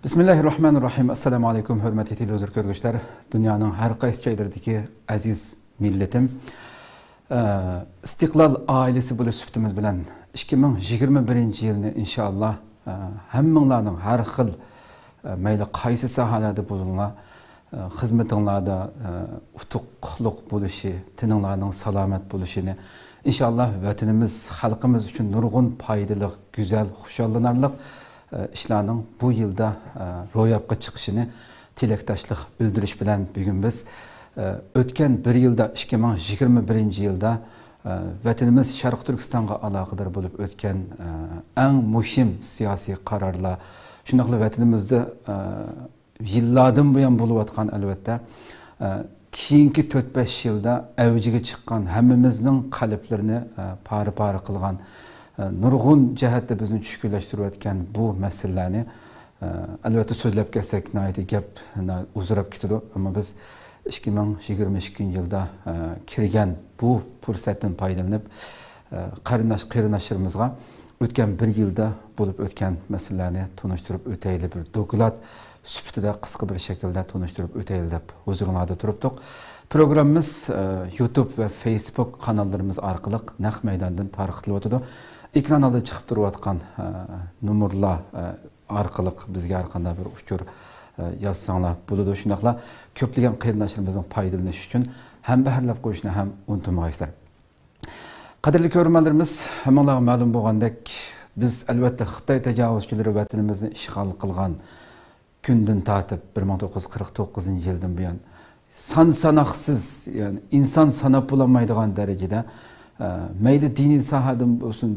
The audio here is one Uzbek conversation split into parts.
Bismillahirrahmanirrahim. Assalamu alaikum hürmetli televizyon görgüçler. Dünyanın her qaysı yerlerindeki aziz milletim. İstiqlal ailesi bulu süftümüz bilen 2021 yılını inşallah hemminlarning har xil mayli qaysi sahalarda bulunla xizmetinlarda utuqluq bulushi, tininglarning salomat bulishini inşallah vatanimiz, xalqimiz uchun nurg'un foydali, güzel, xushallanarli işlarning bu yılda ro'yobga chiqishini tilakdoshlik bildirish bilan bugun biz o'tgan bir yilda 2021 yilda vatanimiz Sharq Turkistonga aloqador bo'lib o'tgan eng muhim siyosiy qarorlar, shundoqla vatanimizda yillardan buyon bo'layotgan albatta keyingi 4-5 yilda avjiga chiqqan hammamizning qalblarini pari qilgan nurg'un jihatda bizni tushkunlashtirayotgan bu masalalarni albatta so'zlab kelsak gap uzrab ketadi, ammo biz 2022 yilda kirgan bu fursatdan foydalanib qarindoshlarimizga o'tgan bir yilda bo'lib o'tgan masalalarni tunishtirib o'taylik, bir doklad sifatida qisqa bir shaklda tunishtirib o'taylik deb huzuringizda turibdik. Programmamiz YouTube va Facebook kanallarimiz orqali naq maydondan tarqatilib o'tadi. Ekran oldi chiqib turayotgan nomerlar orqali bizga har qanday bir uchur yozsanglar bo'ladi. Shundoqla ko'plagan qarindoshlarimizning foydalanishi uchun ham baharlab qo'yishni ham unutmaysizlar. Qadrli ko'ruvchilarimiz, hammalarga ma'lum bo'lgandek, biz albatta Xitoy tajovuzchilari vatanimizni ishg'ol qilgan kundan tortib 1949 yildan buyon sanoqsiz, ya'ni inson sanab bo'lmaydigan darajada mayli diniy sahadan bo'lsin,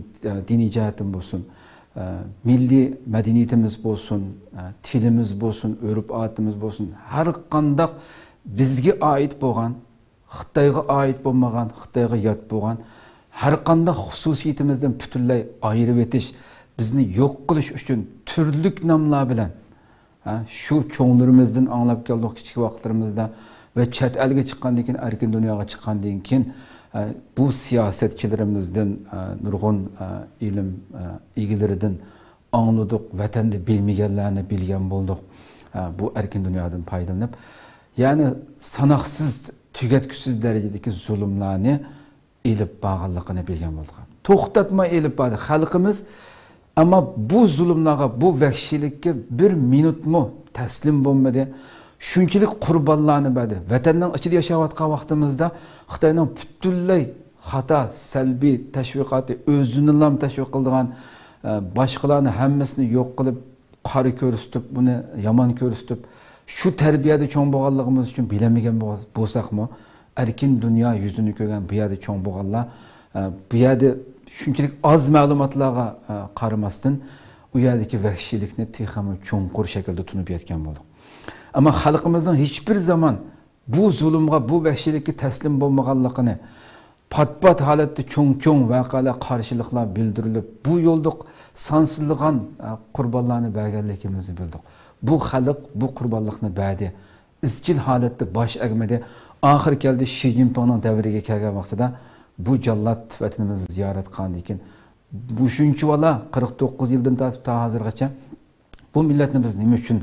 diniy jihatdan bo'lsin, milliy madaniyatimiz bo'lsin, tilimiz bo'lsin, urf-odatimiz bo'lsin, har qanday bizga oid bo'lgan, Xitoyga oid bo'lmagan, Xitoyga yot bo'lgan har qanday xususiyatimizdan butunlay ayirib etish, bizni yo'q qilish uchun turli nomlar bilan shu cho'nglarimizdan anglab keldik kichik vaqtlarimizda va chet elga chiqqandan keyin, erkin dunyoga chiqqandan keyin bu siyosetchilarimizdan nurg'un ilm egilaridan angladik, vatanda bilmaganlarni bilgan bo'ldik. Bu erkin dunyodan foydalanib, ya'ni sanoqsiz, tugatkusiz darajadagi zulmlarni elib bag'anligini bilgan bo'ldik. To'xtatmay elib bordi xalqimiz, ammo bu zulmlarga, bu vahshiylikka bir minutmi taslim bo'lmadi. Shunchalik qurbonlarni berdi. Vatanning ichida yashayotgan vaqtimizda Xitoyning butunlay xato, salbiy tashviqoti, o'zini ham tashviq qiladigan boshqalarni hammasini yo'q qilib, qari ko'rsatib, buni yomon ko'rsatib, shu tarbiyada cho'ng bo'lganligimiz uchun bilamagan bo'lsakmi, erkin dunyo yuzini ko'rgan bu yerda cho'ng bo'lganlar, bu yerda shunchalik oz ma'lumotlarga qaramasdan u yerdagi vahshiylikni texmi cho'nqur shaklda tunib yetgan bo'ldik. Ama xalqimizning hiçbir zaman bu zulmga, bu vahshiylikka taslim bo'lmaganligini, pat holatda cho'ng voqealar, qarshiliklar bildirilib, bu yo'lda sonsizlagan qurbonlarni berganligimizni bildik. Bu xalq bu qurbonlikni berdi. İzchil holatda bosh egmadi. Oxir keldi Xi Jinpingning davriga kelgan vaqtida bu jallod vatanimizni ziyorat qilgandan keyin bu shuncha vala 49 yildan tortib ta hozirgacha bu millatni biz nima uchun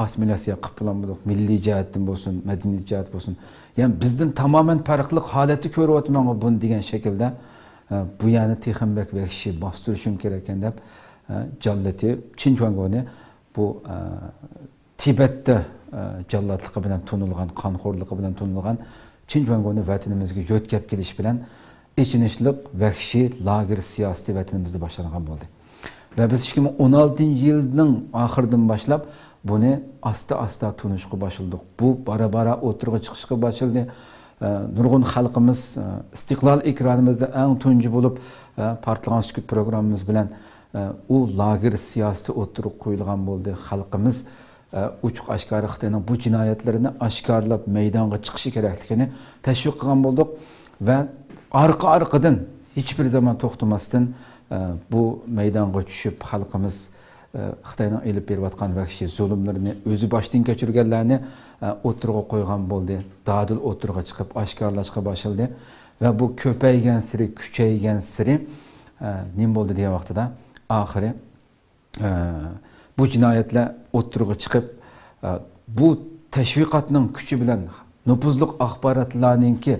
assimilyatsiya qilib bo'lmadik, milliy jihatdan bo'lsin, madaniy jihat bo'lsin. Yani bizden tamamen farklı holatni ko'ryapman buni degan shaklda bu yana texmbek vahshiy bostirishim kerak ekan deb jallati Chinchuangoni bu Tibetda jallodligi bilan tunilgan, qonxo'rligi bilan tunilgan Chinchuangoni vatanimizga yo'tkab kelish bilan ichinishlik vahshiy lager siyosati vatanimizda boshlangan bo'ldi. Ve biz 2016 yılının oxiridan boshlab buni asta tunishga başladık. Bu bara o'tirg'i chiqishga başladı. Nurg'un xalqimiz istiqlol ekranimizda eng tunji bo'lib partlagan sukut programmamiz bilan u lager siyosati o'tirib qo'yilgan bo'ldi. Xalqimiz uchuq oshkora Xitoyning bu jinoyatlarini oshkorlab maydonga chiqishi kerakligini tashviq qilgan bo'ldik va arqadan hech bir zaman to'xtamasdan bu maydonga tushib xalqimiz Xitoyning elib berayotgan vahshiy zulmlarini, o'zi boshdan kechirganlarni o'tirg'a qo'ygan bo'ldi. Dadil o'tirg'a chiqib oshkorlashga boshladi va bu ko'paygan siri, kuchaygan siri nima bo'ldi degan vaqtida oxiri bu jinoyatlar o'ttirg'i chiqib, bu tashviqotning kuchi bilan nüfuzluq axborotlarninki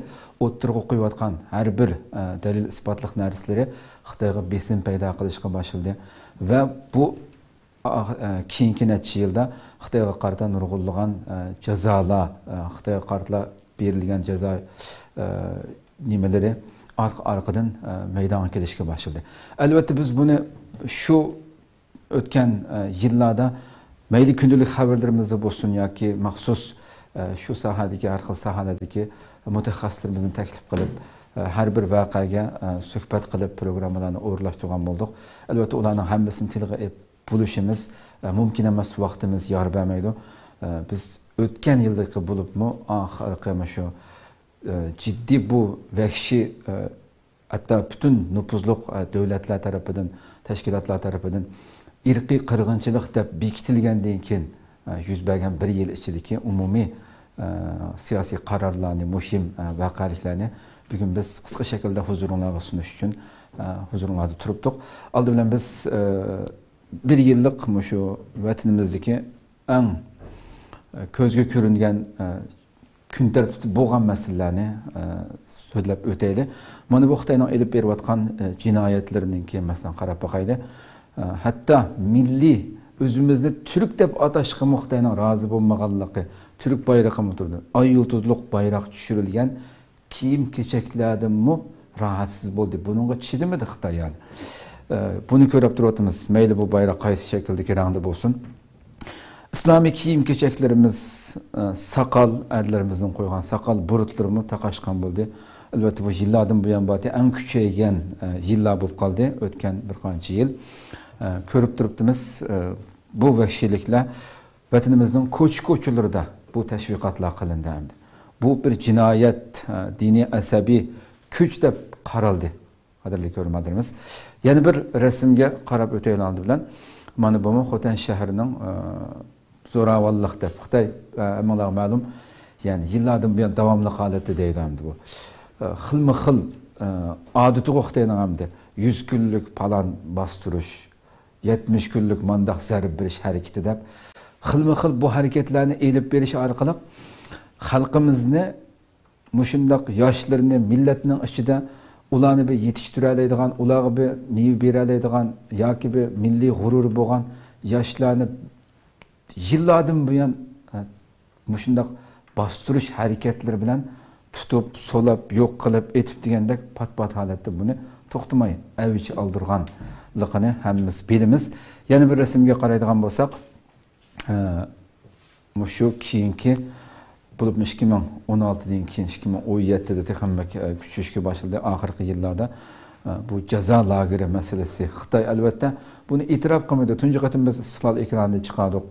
o'ttirg'i qo'yayotgan har bir dalil isbotliq narsalar Xitoyga besim paydo qilishga boshladi va bu keyingi necha yilda Xitoyga qarata nurg'unlagan jazolar, Xitoyga qarata berilgan jazo nimaları arkadan meydana kelishga boshladi. Albatta biz buni shu o'tgan yillarda mayli kundalik xabarlarimizda bo'lsin yoki maxsus shu sohadagi har xil sohalardagi mutaxassislarimizni taklif qilib har bir voqeaga suhbat qilib programmalarni o'rlashtirgan bo'ldik. Albatta ularning hammasini tilga bo'lishimiz mumkin emas, vaqtimiz yor bermaydi. Biz o'tgan yildagi bo'libmi oxirgi shu ciddi bu vahşi hatta bütün nüfuzluq devletler tarafından, teşkilatlar tarafından irqiy qirg'inchilik deb bekitilgandan keyin yuz bergan bir yil ichidagi umumiy siyosiy qarorlarni, muhim voqealiklarni bugun biz qisqa shaklda huzuringizga sunish uchun huzuringizda turibdik. Oldi bilan biz bir yillik shu vatanimizdagi eng ko'zga ko'ringan kun tartibida bo'lgan masalalarni so'zlab o'taylik. Mana bu Xitoyning elib berayotgan jinoyatlarninki masalan qarab boqaylik. Hatta milliy o'zimizni Türk deb atashga Xitoyning rozi bo'lmaganligi, Türk bayrog'i turdi. Ay yulduzliq bayroq tushirilgan kiyim-kechaklardanmi rahatsız bo'ldi. Buningga chidamadi Xitoy yani. Bunu ko'rib turibmiz. Mayli bu bayroq qaysi shakldagi rangda bo'lsin. İslami kiyim-kechaklarimiz, sakal, erlerimizden koygan sakal burutlarımı taqashgan bo'ldi. Albatta bu yillardan buyon beri en kuchaygan yillar bo'lib qoldi, o'tgan bir qancha yil. Ko'rib turibmiz, bu vahshiyliklar vatanimizning ko'ch-ko'chalarida bu tashviqotlar qilindi. Bu bir jinoyat, diniy asabiy kuch deb qaraldi. Qadrli ko'rmalarimiz. Yana bir rasmga qarab o'taylik bilan mana bu Xotan shahrining zo'ravonlik deb Xitoy amalar ma'lum, yani yillardan buyon davomli holatda deydi hamdi bu. Xilma-xil odatiga Xitoyning hamdi 100 kunlik plan bostirish, 70 kunlik mandaq zarb berish harakati deb xilma-xil bu harakatlarni elib berish orqali xalqimizni mushundaq yoshlarni millatning ichida ularni bir yetishtiradigan, ularga bir meva beradigan yoki bir milliy g'ururi bo'lgan yoshlarni yillardan buyon mushundaq bostirish harakatlari bilan tutib, solab, yo'q qilib etib degandek pat-pat holatda buni to'xtamay avj oldirganligini hammamiz bilamiz. Yana bir rasmga qaraydigan bo'lsak, shu keyingi bo'lib 2016dan keyin 2017da texnik kuchishga boshladi. Oxirgi yillarda bu jazo lageri masalasi Xitoy albatta buni e'tirof qilmaydi. Tunji qatim biz istiqlol ekraniga chiqardik,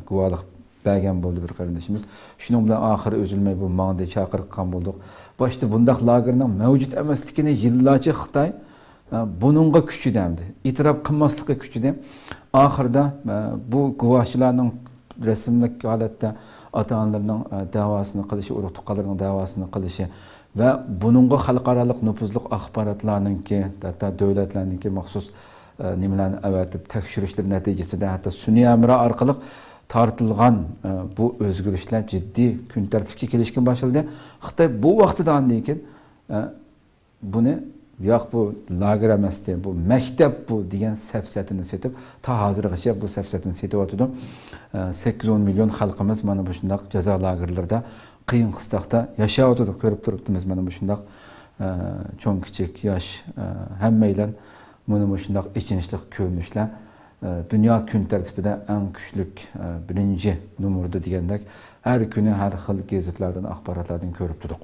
guvohlik bergan bo'ldi bir qarindishimiz. Shuning bilan oxiri uzilmay bu mangda chaqirgan bo'ldik. Boshda bundaq lagerning mavjud emasligini yillarcha Xitoy buningga kuchi demdi. E'tirof qilmasligi kuchida. Oxirida bu guvohchilarning rasmlik holatda ota-onalarning davosini qilishi, urug' tuqqanlarning davosini qilishi ve bununla xalqarалық nüfuzluq axborotlarninki, hatta davlatlarninki maxsus nimalarni avatib tekshirishlar natijasida hatta sun'iy amra orqali tortilgan bu o'zgarishlar jiddiy kun tartibga kelishga boshladi. Xitoy bu vaqtidan keyin buni yo'q bu lager emasdi, bu maktab bu degan safsatini setib, ta hozirgacha bu safsatini setyapti. 8-10 milyon xalqimiz mana bu shunday jazo lagerlarida qiyin qisloqda yashayotdi, ko'rib turibmiz mana bu shunday cho'ng kichik yosh hammaylar mana bu shunday ichinishli ko'rinishlar dünya kun tartibida eng kuchli birinchi numurda degandek har kuni har xil gazetlardan axborotlardan ko'rib turdik.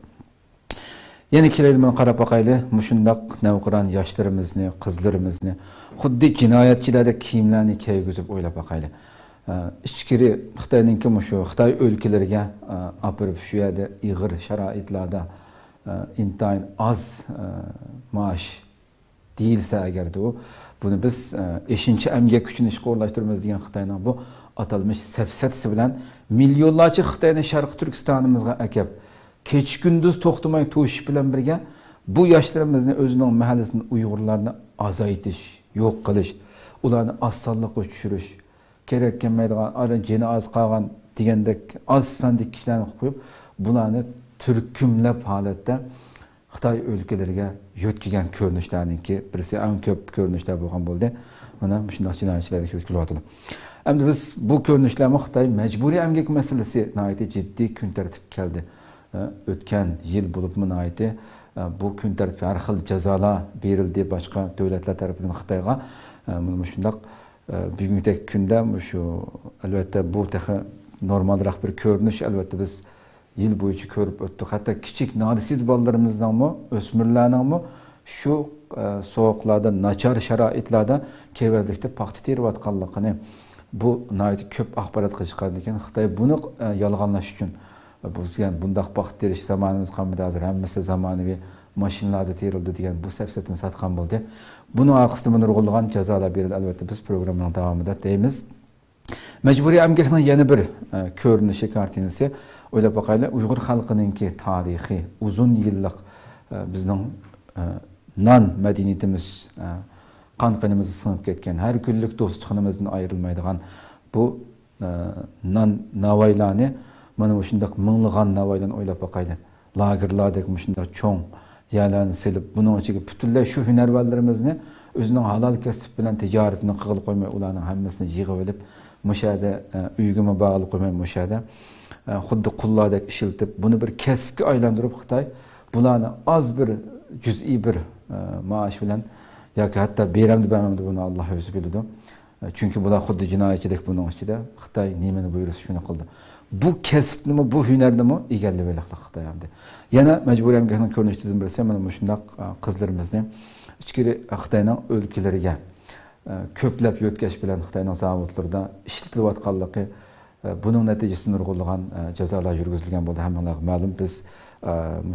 Yeni kilayman qarab boqaylik, mushundaq navqiron yoshlarimizni, qizlarimizni xuddi jinoyatchilarda kiyimlarni kiygizib o'ylab boqaylik. İçkiri Xitoyninki shu Xitoy o'lkalariga olib shu yerda ig'ir sharoitlarda intayin az maosh deyilsa agarda u buni biz 5-chi emgak kuchini ishga o'rlashtiramiz degan Xitoyning bu atalmish safsatasi bilan millionlarcha Xitoyni Sharq Turkistonimizga akab kech kunduz to'xtamay to'shish bilan birga bu yoshlarimizni o'zining mahallasini Uyg'urlarni azaytish, yo'q qilish, ularni osonlikqa tushirish, kerak kelmaydigan, jeni az qolgan degandek az sonli kishilarni qo'yib, bularni turkumlab holatda Xitoy o'lkalariga yo'tkigan ko'rinishlarningki birisi eng ko'p ko'rinishlar bo'lgan bo'ldi. Mana shunday jinoyatchilarga yo'tkilyapti. Endi biz bu ko'rinishlarni Xitoy majburiy emgak masalasi nihoyatda jiddiy kun tartib keldi. O'tgan yil bo'lib nihoyatda bu kun tartib har xil jazolar berildi boshqa davlatlar tomonidan Xitoyga. Mana shunday bugungi kunda shu albatta bu normalroq bir ko'rinish albatta biz yıl boyunca ko'rib o'tdik. Hatto kichik nolisid bolalarimizningmi, o'smirlarningmi shu sovuqlarda, nachar sharoitlarda kevalikda paxta terayotganligini bu nihoyat ko'p axborot qilishgan ekan. Xitoy buni yolg'onlash uchun bizga bundaq paxta terish zamonimiz qolmadi, hozir hammasi zamonaviy mashinalarda terildi degan bu safsatini satgan bo'ldi. Buni orqasida nurg'ulg'an jazolar berildi. Albatta biz programmaning davomida deymiz. Mecburi emgakning yana bir ko'rinishi kartinasi o'ylab boqaylik, Uyg'ur xalqininki tarixiy uzun yillik bizning non madaniyatimiz qon-qonimizni singib ketgan, har kunlik do'stligimizdan ayrilmaydigan bu non navoiylarni mana shunday minglagan navoiylarni o'ylab boqaylik. Lagerlardek shunday cho'ng yerlarni silib, buning ichiga butunlay shu hunarvanlarimizni o'zining halol kasb bilan tijoratini qilib qo'ymay, ularning hammasini yig'ib olib mushada uyg'ima bog'lab qo'ymay mushada xuddi qullardek ishiltib buni bir kasbga aylantirib Xitoy bularni az bir juz'iy bir maosh bilan yoki hatto beramdi bermamdi buni Alloh o'zi biladi. Chunki bular xuddi jinoyatchilik buning ichida Xitoy nimani buyursa shuni qildi. Bu kasbnimi, bu hunarnimi egallab olmoqda Xitoy hamdi. Yana majburiy emgakning ko'rinishidan birisi mana shunday qizlarimizni ichkari Xitoyning o'lkalariga ko'plab yo'tkash bilan Xitoyning zavodlarida ishlatilayotganligi buning natijasida nurg'ulg'an jazolar yurgizilgan bo'ldi. Hammalarga ma'lum, biz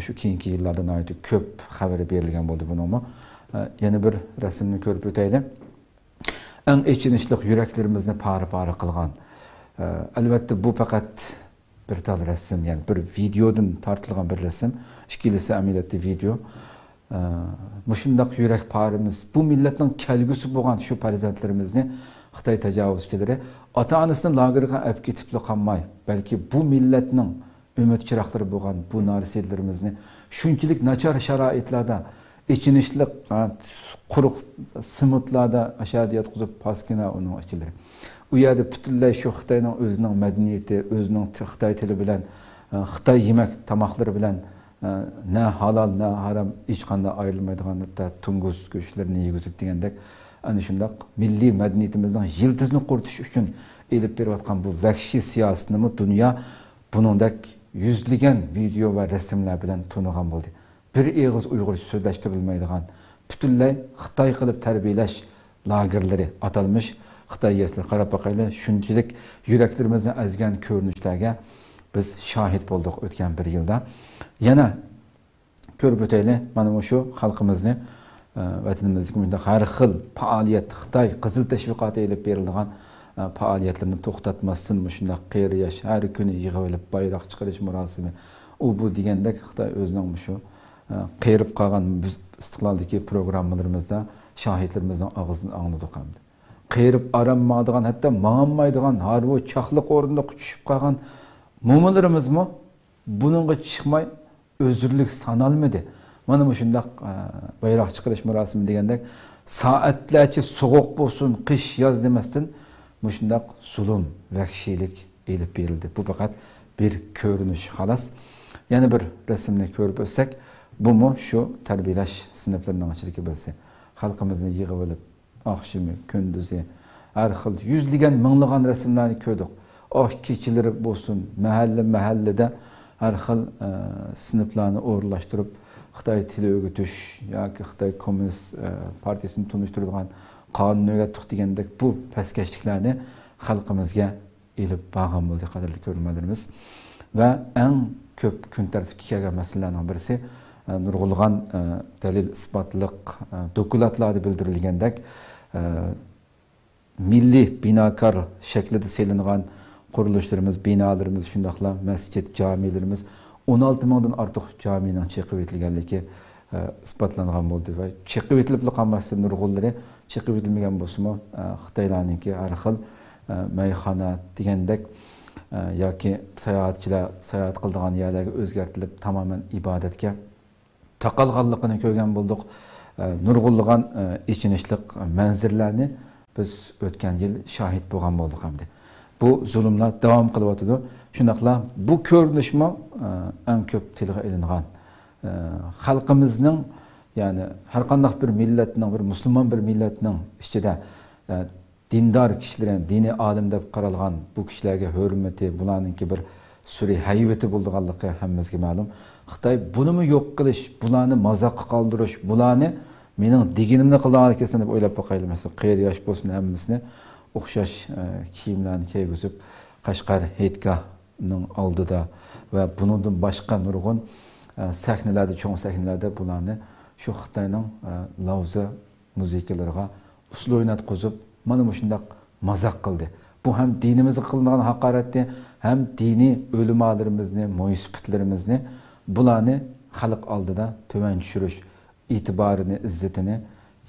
shu keyingi yillarda nihoyat ko'p xabari berilgan bo'ldi buningmi. Yana bir rasmni ko'rib o'taylik. Eng ichinishli yuraklarimizni pari-pari qilgan. Albatta bu faqat bir tal rasm, ya'ni bir videodan tortilgan bir rasm. Ikkilisi amaliyotda video. Mushundaq yurak parimiz, bu millatning kelgusi bo'lgan shu farzandlarimizni Xitoy tajovuzchilari ota-onasining lageriga olib ketib qolmay, balki bu millatning umid chiroqlari bo'lgan bu narsalarimizni shunchalik nachar sharoitlarda, ichinishli quruq simutlarda ashada yotqizib paskina uning ichilari. U yerda butunlay shu Xitoyning o'zining madaniyati, o'zining Xitoy tili bilan, Xitoy yemak tamoqlari bilan ne halal ne haram hiç qanday ayrılmaydigan hatta tunguz go'shtlarini yegizib degandek ana shunday milliy madaniyatimizning yildizni quritish uchun elib berayotgan bu vahshiy siyosatni dunyo buningdek yuzlagan video va rasmlar bilan tunigan bo'ldi. Bir eg'iz Uyg'urcha so'zlashtirilmaydigan butunlay Xitoy qilib tarbiyalash lagerlari atalmış Xitoy yaslar qarab boqaylik, shunchalik yuraklarimizni azgan ko'rinishlarga biz şahit bo'ldik o'tgan bir yilda. Yana ko'rib o'taylik, mana shu xalqimizni vatanimizda har xil faoliyat Xitoy qizil tashviqoti elib berilgan faoliyatlarni to'xtatmasdan shunday qiyriyash, har kuni yig'ib olib bayroq chiqarish murosimi u bu degandek Xitoy o'zining shu qiyirib qolgan biz istiqloldagi programmalarimizda shahidlarimizning og'zidan angladik hamdi. Qiyirib aranmaydigan, hatto ma'anmaydigan, harbu chaqliq o'rnida quchishib qolgan mo'minlarimizmi buningga chiqmay özürlük sanalmadı. Mana shunday bayroq chiqarish murosimi degandek soatlarcha sovuq bo'lsin, qish, yoz demasdan shunday zulm, vahshiylik elib berildi. Bu faqat bir ko'rinish xolos. Yana bir rasmni ko'rib o'tsak, bu shu tarbiyalash sinflarining ochiligi bo'lsa, xalqimizni yig'ib olib, oqshimi, kunduzi har xil yuzlagan, minglagan rasmlarni ko'rdik. Keçileri bo'lsin, mahallada har xil sinflarni o'rlashtirib Xitoy tili o'rgatish yoki Xitoy Kommunist partiyasini tunishtiradigan qonun o'rgatdik degandek bu pastkashliklarni xalqimizga elib borgan bo'ldi, qadrli ko'rganlarimiz. Va eng ko'p kun tartibga kelgan masalalarning birisi nurg'ulg'an dalil isbotliq dokumentlarda bildirilgandek milliy binokor shaklida selingan qurilishlarimiz, binalarimiz, shundaqla masjid, camilerimiz 16 mingdan ortiq camining chiqib etilganligi isbotlangan bo'ldi va chiqib etilib qolmasdan nurg'unlari chiqib etilmagan bo'lsa-mu Xitoylarningki har xil meyxana degandek yoki sayohatchilar sayohat qiladigan yerlarga o'zgartirilib tamoman ibodatga taqalganligini ko'rgan bo'ldik. Nurg'unlagan ichinishlik manzillarni biz o'tgan yil shahid bo'lgan bo'ldik hamda. Bu zulmlar davom qilyotdi. Shundaqla bu ko'rinishmi eng ko'p tilga ilingan xalqimizning, ya'ni har qanday bir millatning, bir musulmon bir millatning ichida dindar kishilar, diniy olim deb qaralgan bu kishilarga hurmati, bularningki bir suri haybati bo'lganligi hammamizga ma'lum. Xitoy bunimi yo'q qilish, bularni mazoqqa qoldirish, bularni mening deganimni qilgan ekan deb o'ylab boqaylik. Masalan, qayerda yosh bo'lsin hammasini o'xshash kiyimlarni kiygizib, Qashqar Hayitgohning oldida va bundan boshqa nurg'un sahnalarda, cho'ng sahnalarda bularni shu Xitoyning lavza musikalariga usul o'ynatqizib, mana shundaq mazoq qildi. Bu ham dinimizga qilingan haqoratni, ham diniy o'limalarimizni, mo'ysipitlarimizni bularni xalq oldida tuvan tushirish, e'tiborini, izzatini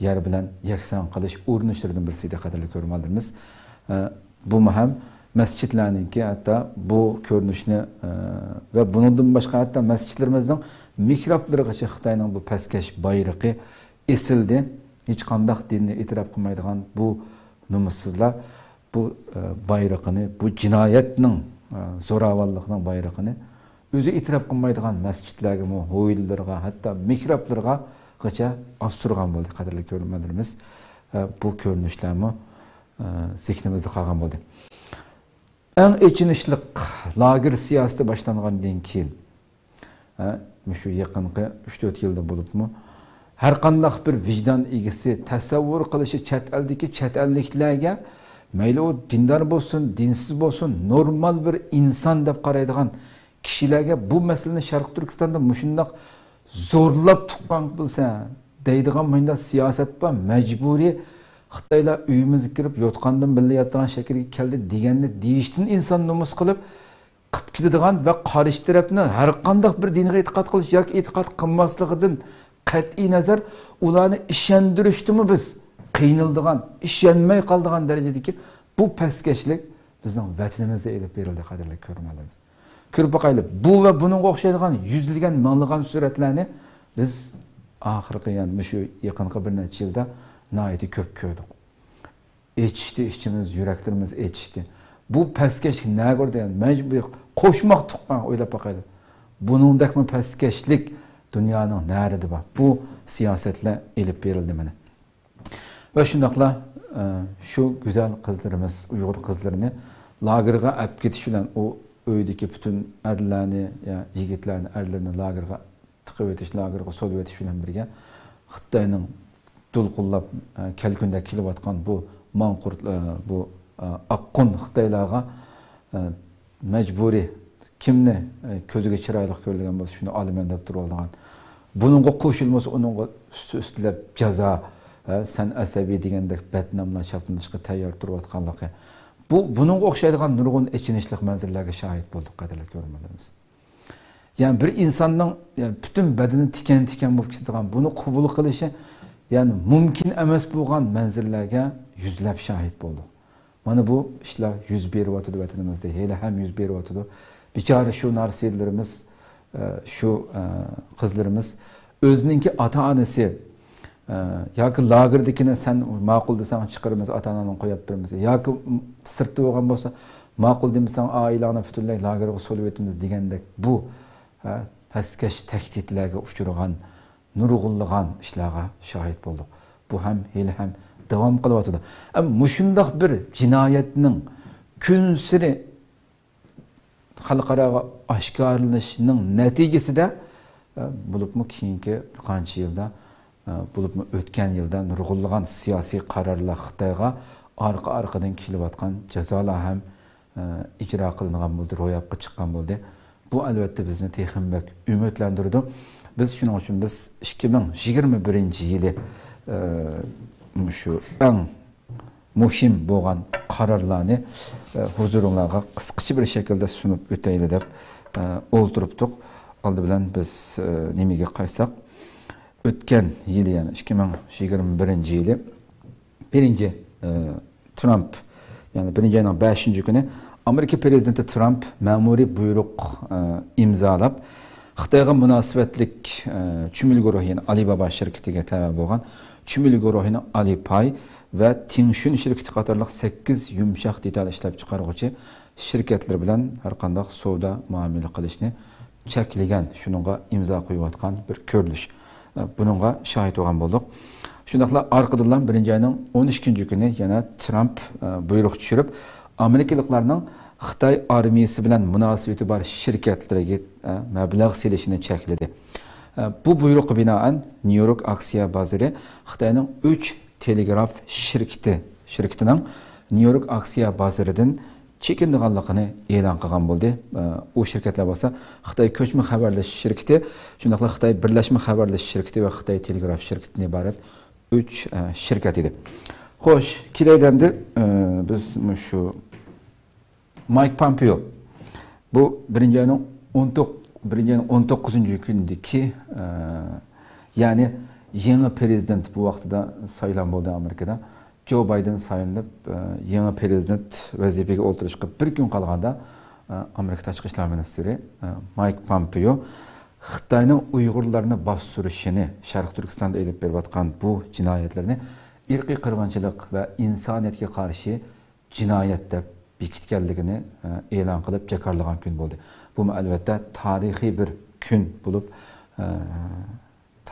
yer bilan yakson qilish urinishlardan birisi edi, qadrli ko'rganlarimiz. Bu ham masjidlarningki hatto bu ko'rinishni va bundan boshqa hatto masjidlarimizning mikroblarigacha Xitoyning bu pastkash bayrog'i esildi. Hech qanday dinni e'tirof qilmaydigan bu nomussizlar bu bayrog'ini, bu jinoyatning, zo'ravonlikning bayrog'ini o'zi e'tirof qilmaydigan masjidlarga, ho'yillarga, hatto mikroblarga gacha osurgan bo'ldi, qadrli ko'rganlarimiz. Bu ko'rinishlarni zihnimizda qolgan bo'ldi. Eng echinishli lager siyosati boshlangandan keyin, shu yaqinqi 3-4 yilda bo'libmi, har qanday bir vijdon egasi tasavvur qilishi chet eldagi chet elliklarga, mayli u dindor bo'lsin, dinsiz bo'lsin, normal bir inson deb qaraydigan kishilarga bu masalani Sharq Turkistonda mushundoq zo'rlab tuqqan bo'lsa, deydigan bunda siyosat bor, majburiy Xitoylar uyimizga kirib yotgandan birga yotgan shaklga keldi deganni deyishdan inson nomus qilib ketadigan va qarshi tarafni har qanday bir dinga e'tiqod qilish yoki e'tiqod qilmasligidan qat'iy nazar ularni ishontirishdimi biz qiynaldigan, ishonmay qoldigan darajadagi bu pastkashlik bizning vatanimizda elib berildi, qadrli ko'rganlarimiz. Ko'rib boqaylik, bu va buningga o'xshaydigan yuzlagan, minglagan suratlarni biz oxirgi, ya'ni shu yaqinqi bir necha yilda nihoyatda ko'p ko'rdik. Echishdi, ichimiz, yuraklarimiz echishdi. Bu pastkashlik nima bo'ldi? Yani majbur qo'shmoq tuqqan, o'ylab boqaylik. Buningdakmi pastkashlik dunyoning narida bor. Bu siyosatlar elib berildi mana. Va shundaqla shu go'zal qizlarimiz, Uyg'ur qizlarini lagerga olib ketish bilan u uydagi butun erlarni, ya yigitlarni, erlarni lagerga tiqib o'tish, lagerga solib o'tish bilan birga Xitoyning to'lqinlab kelgunda kelayotgan bu manqurt, bu oqqon Xitoylarga majburiy kimni ko'ziga chiroyli ko'rgan bo'lsa shuni olaman deb turib olgan. Buningga qo'shilmasa uningga ustlab jazo, sen asabiy degandek batnomlar chaplanishga tayyor turayotganligi. Buningga o'xshaydigan nurg'un ichinishli manzillarga shohid bo'ldik, qadrli ko'rganlarimiz. Yani bir insonning butun badani tikan-tikan bo'lib ketadigan, buni qabul qilishi yani mumkin emas bo'lgan manzillarga yuzlab shohid bo'ldik. Mana bu ishlar yuz beryapti vatanimizda, hali ham yuz beryapti. Bichora shu narsalarimiz, shu qizlarimiz o'zininki ota-onasi yoki lagerdikini sen ma'qul desang chiqaramiz, ota-onani qo'yib beramiz. Yoki sirtda bo'lgan bo'lsa, ma'qul demasang oilani butunlay lagerga solib o'tamiz degandek bu pastkash tahdidlarga uchragan, nurg'unlagan ishlarga shohid bo'ldik. Bu ham hali ham davom qilyapti. Ammo shundoq bir jinoyatning kun siri xalqaro oshkorlanishining natijasida bo'libmi keyingi qancha yilda bo'libmi o'tgan yilda nurg'unlagan siyosiy qarorlar Xitoyga orqa-orqadan kelayotgan jazolar ham ijro qilingan bo'ldi, ro'yobga chiqqan bo'ldi. Bu albatta bizni texnik umidlantirdi. Biz shuning uchun biz 2021-yili shu eng muhim bo'lgan qarorlarni huzuringizga qisqacha bir shaklda sunib o'taylik deb o'ltiribdik. Oldi bilan biz nimaga qaytsak, o'tgan yil, ya'ni 2021-yili birinchi Trump yani 1. 5. günü Amerika prezidenti Trump ma'muriy buyruq imzolab Xitoyga munosabatlik Chumil guruhi, yani Alibaba şirketiga tabe bo'lgan Chumil guruhining Alipay va Tingshun şirketi qatorliq 8 yumshoq detal ishlab chiqaruvchi şirketler bilan har qanday savdo muomala qilishni cheklagan, shuningga imzo qo'yayotgan bir ko'rinish. Buningga shohid bo'lgan bo'ldik. Shundaqla orqadan 1. 12. kuni yana Trump buyruq tushirib, Amerikaliklarning Xitoy armiyasi bilan munosabati bor shirkatlarga mablag' selishini chekladi. Bu buyruqqa binoan New York aksiya bozori Xitoyning 3 telegraf shirkatining New York aksiya bozoridan chekindiganligini e'lon qilgan bo'ldi. O shirkatlar bo'lsa Xitoy ko'chma xabarlashish shirkati, shundaqla Xitoy birlashma xabarlashish shirkati va Xitoy telegraf shirkatidan iborat 3 shirkat edi. Xo'sh, kelayotganda biz shu Mike Pompeo bu 1. 19. kundaki yani yeni prezident bu vaqtida saylan bo'ldi Amerikada. Joe Biden saylanib yeni prezident vazifasiga o'tirishga bir kun qolganda Amerika tashqi ishlar ministri Mike Pompeo Xitoyning Uyg'urlarni bostirishini, Sharq Turkistonda elib berayotgan bu jinoyatlarni irqiy qirg'inchilik va insoniyatga qarshi jinoyat deb bekitganligini e'lon qilib jakarlagan kun bo'ldi. Bu albatta tarixiy bir kun bo'lib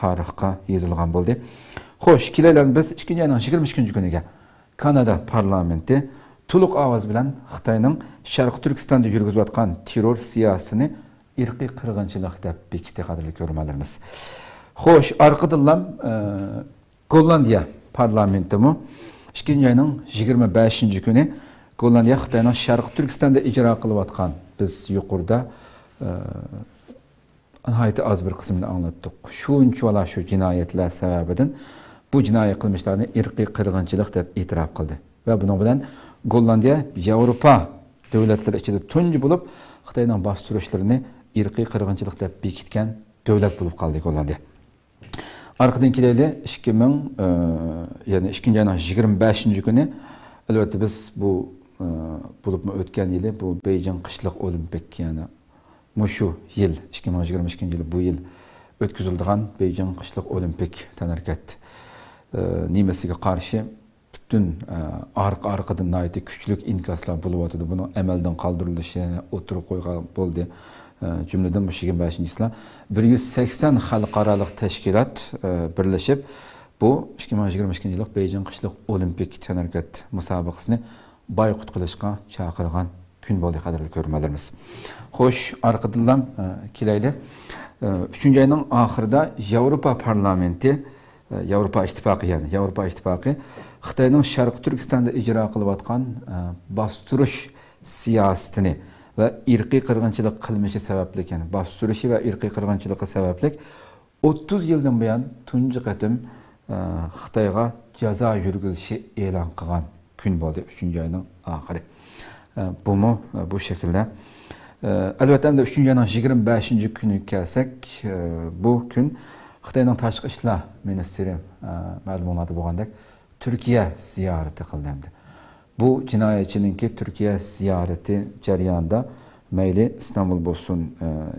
tarixga yozilgan bo'ldi. Xo'sh, kelaylik biz 22. kuniga Kanada parlamenti to'liq ovoz bilan Xitoyning Sharq Turkistonda yurgizayotgan terror siyosatini irqiy qirg'inchilik deb bekitdi, qadrli ko'ruvchilarimiz. Xo'sh, orqadan Gollandiya parlamenti 25. kuni Gollandiya Xitoyning Sharq Turkistonda ijro qilayotgan, biz yuqorida nihoyat az bir qismini anglatdik. Shuncha shu jinoyatlar sababidan bu jinoiy qilmishlarni irqiy qirg'inchilik deb e'tirof qildi. Va buning bilan Gollandiya Yevropa davlatlari ichida tunji bo'lib Xitoyning bostirishlarini irqiy qirg'inchilik deb bekitgan davlat bo'lib qoldi Gollandiya. Arqadan kelaylik yani 25. kuni albatta biz bu bo'lib o'tgan yili bu Beijing qishliq olimpik, yani mushu yil 2022 yili bu yil o'tkazilgan Beijing qishliq olimpik tanharkat nimasiga qarshi butun arqadan nayt kuchlik inkaslar bo'lyotdi. Buni amaldan qoldirilishi o'tirib qo'ygan bo'ldi. Cümleden bu 25. yılda 180 xalqaro tashkilot birlashib bu 2022 yillik Beijing qishliq olimpik tanharkat musobaqasini boyqut qilishga chaqirgan kun bo'ldi, qadrli ko'ruvchilarimiz. Xo'sh, orqadan kelaylik 3-oyning oxirida Yevropa parlamenti, Yevropa ittifoqi, yani Yevropa ittifoqi Xitoyning Sharq Turkistonda ijro qilayotgan bostirish siyosatini ve irqiy qirg'inchilik qilmishi sababli, yani bostirishi va irqiy qirg'inchiligi sababli 30 yildan buyon tunji qatim Xitoyga jazo yurgizishi e'lon qilgan kun bo'ldi, 3-oyning oxiri. Bu şekilde. Albatta 3-oyning 25. kuni kelsak, bu kun Xitoyning tashqi ishlar ministri ma'lumoti bo'lgandek Turkiya ziyarati qildi. Bu jinoyatchininki Turkiya ziyarati jarayonida mayli İstanbul bo'lsin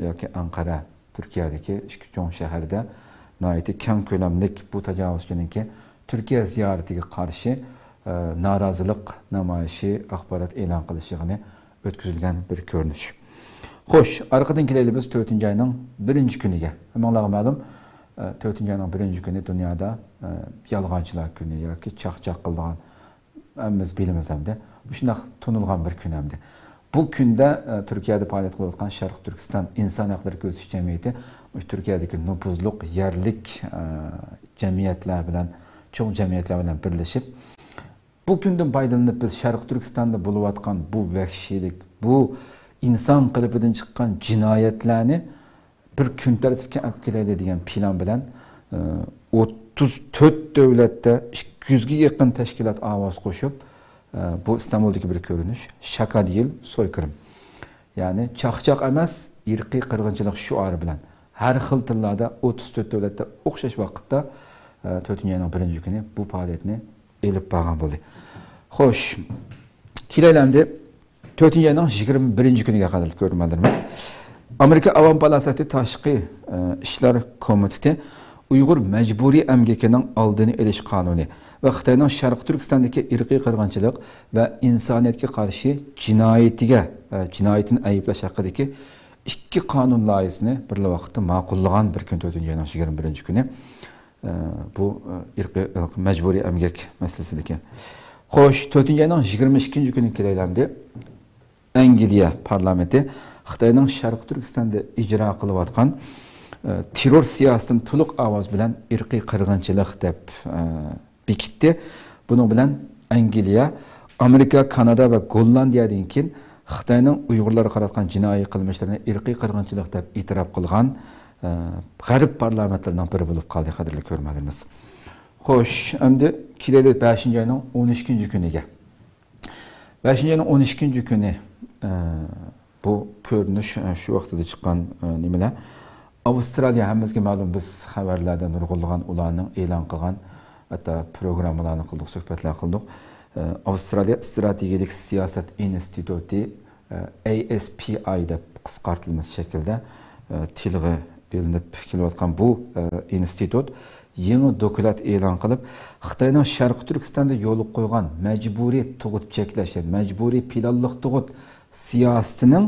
yoki Ankara, Turkiyadagi ikki cho'ng shaharda nihoyatda keng ko'lamlik bu tajovuzchininki Turkiya ziyaratiga qarshi norozilik namoyishi, axborot e'lon qilishigini o'tkazilgan bir ko'rinish. Xo'sh, orqadan kelaylik biz 4-oyning 1 kuniga. Hammalarga ma'lum 4-oyning 1 kuni dunyoda yolg'onchilar kuni yoki chaqchaq qilgan biz bilamiz hamda. Bu shunday tunilgan bir kun hamda. Bu kunda Turkiyada faoliyat qilayotgan Sharq Turkiston inson haqlari ko'zitish jamiyati Turkiyadagi nufuzli yerlik jamiyatlar bilan, cho'ng jamiyatlar bilan birlashib bu kundan foydalanib biz Sharq Turkistonda bo'layotgan bu vahshiylik, bu inson qalbidan chiqqan jinoyatlarni bir kun tartibga olib kelaylik degan plan bilan 34 davlatda 200 ga yaqin tashkilot ovoz qo'shib bu İstanbul'daki bir ko'rinish shaka değil, soykırım. Yani chaqchaq emas, irqiy qirg'inchilik shuari bilan har xil tillarda 34 davlatda o'xshash vaqtda 4-oyning 1 kuni bu faoliyatni elib borgan bo'ldi. Xo'sh, Kilaylamda 4 ayning 21 kuniga qadar ko'rmalarimiz. Amerika Avam Palasati Tashqi ishlar komiteti Uyg'ur majburiy emgekining oldini olish qonuni va Xitoyning Sharq Turkistondagi irqiy qirg'inchilik va insoniyatga qarshi jinoyatini ayblash haqidagi ikki qonun loyihasini bir vaqtda ma'qullagan bir kun 4 ayning 21 kuni bu irqiy majburiy emgak masalasidagi. Xo'sh, 4 ayning 22 kuni kelaylamdi. Angliya parlamenti Xitoyning Sharq Turkistonda ijro qilayotgan terror siyosatini to'liq ovoz bilan irqiy qirg'inchilik deb bekitdi. Buning bilan Angliya, Amerika, Kanada va Gollandiyadan keyin Xitoyning Uyg'urlarga qaratgan jinoiy qilmishlarini irqiy qirg'inchilik deb e'tirof qilgan g'arb parlamentlarining biri bo'lib qoldi, qadrli ko'rmalarimiz. Xo'sh, endi kelaylik 5 ayning 12 kuniga. 5 ayning 12 kuni bu ko'rinish shu vaqtda chiqqan nimalar? Avstraliya hammamizga ma'lum, biz xabarlardan nurg'ulg'an ularning e'lon qilgan hatta programmalarni qildik, suhbatlar qildik. Avstraliya strategik siyosat instituti ASPI deb qisqartirilmas shaklda tilga ilinib kelayotgan bu institut yangi dokument e'lon qilib, Xitoyning Sharq Turkistonda yo'l qo'ygan majburiy tug'ut cheklash, majburiy planliq tug'ut siyosatining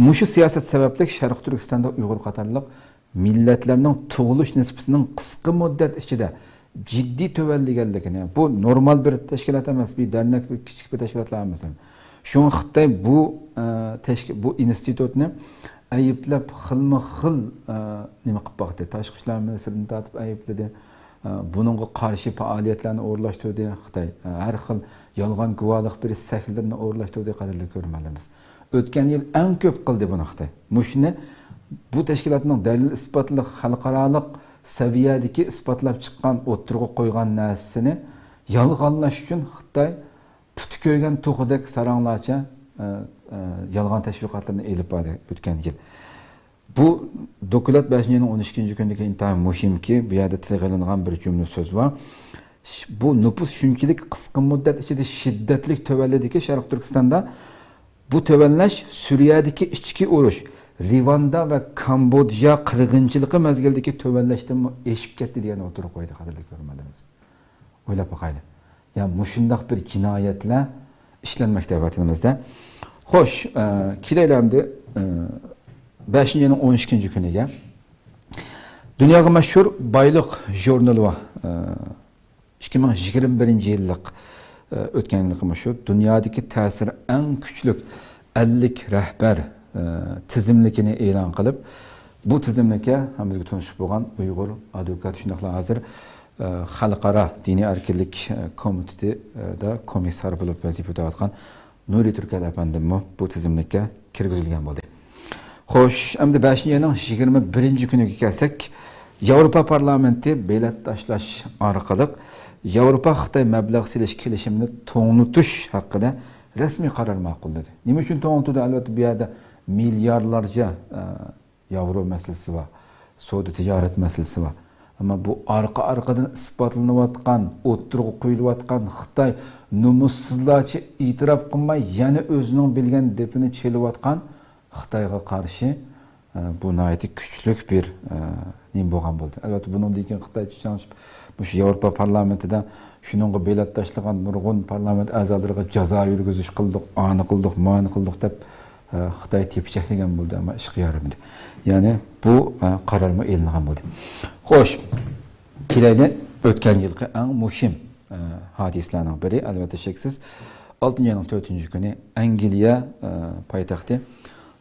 mushu siyosat sababli Sharq Turkistonda Uyg'ur qatorliq millatlarning tug'ilish nisbatining qisqa muddat ichida jiddiy tuvalliganligini, bu normal bir tashkilot emas, bir dernek, bir kichik bir tashkilotlar emas. Shun Xitoy bu institutni ayıplab xilma-xil nima qilib boqdi. Tashqi ishlar ministrini tortib ayıpladı. Bununga qarshi faoliyatlarni o'rlashtirdi Xitoy. Har xil yolg'on guvohlik berish sahillarini o'rlashtirdi, qadrli ko'rganlarimiz. O'tgan yil eng ko'p qildi buni Xitoy. Mushuni bu tashkilotning dalil isbotli xalqaro saviyadagi isbotlab chiqqan, o'tirg'i qo'ygan narsasini yolg'onlash uchun Xitoy puti ko'ygan to'qidek saranglarcha yolg'on tashviqotlarni elib bordi o'tgan yil. Bu dokument 5 ayning 12 kuniga intayin muhimki, bu yerda tilga bir jumla so'z bor. Bu nüfus shunchalik qisqa muddat ichida shiddatli tövəllediki Sharq Turkistonda bu tövəllash Suriyadagi ichki urush, Livanda va Kambodja qirg'inchiligi mezgildagi tövəllashdan eshib ketdi degan o'tirib qo'ydi, qadrli ko'rmalarimiz. O'ylab boqaylik. Yani mushundaq bir jinoyatlar ishlanmoqda vatanimizda. Xo'sh, kelaylamda 5 ayning 12 kuniga dunyoga mashhur Boyliq jurnali va 2021 yillik o'tgan yillik shu dunyodagi ta'siri eng kuchli 50 rahbar tizimligini e'lon qilib, bu tizimlikka hammamizga tanish bo'lgan Uyg'ur advokat shundoqla hozir xalqaro diniy erkinlik komitetida komissar bo'lib vazifa o'tayotgan Nuri Turkal efendim bu tizimlikka kirgizilgan bo'ldi. Xo'sh, endi 5 ayning 21 kuniga kelsak, Yevropa parlamenti belat tashlash orqali Yevropa Xitoy mablag' silish kelishimini to'g'nitish haqida rasmiy qaror ma'qulladi. Nima uchun to'g'nitdi? Albatta bu yerda milyardlarca yevro masalasi va savdo tijorat masalasi va ama bu arkadan ispatlanayotgan, o'tirg'i qo'yilayotgan Xitoy numussizlarcha e'tirof qilmay, yana o'zining bilgan depini chelayotgan Xitoyga qarshi bu nayeti kuchli bir nim bo'lgan bo'ldi. Albatta bundan keyin Xitoy chiqib bu Yevropa parlamentida shuningga belat tashlagan nurg'un parlament a'zolariga jazo yurgizish qildik, ani qildik, mani qildik deb Xitoy tepichaklagan bo'ldi, ammo ish qiyaramadi. Ya'ni bu qarorma e'lonlangan bo'ldi. Xo'sh, kelayli o'tgan yilgi eng muhim hadislarning biri albatta cheksiz 6 ayning 4 kuni Angliya poytaxti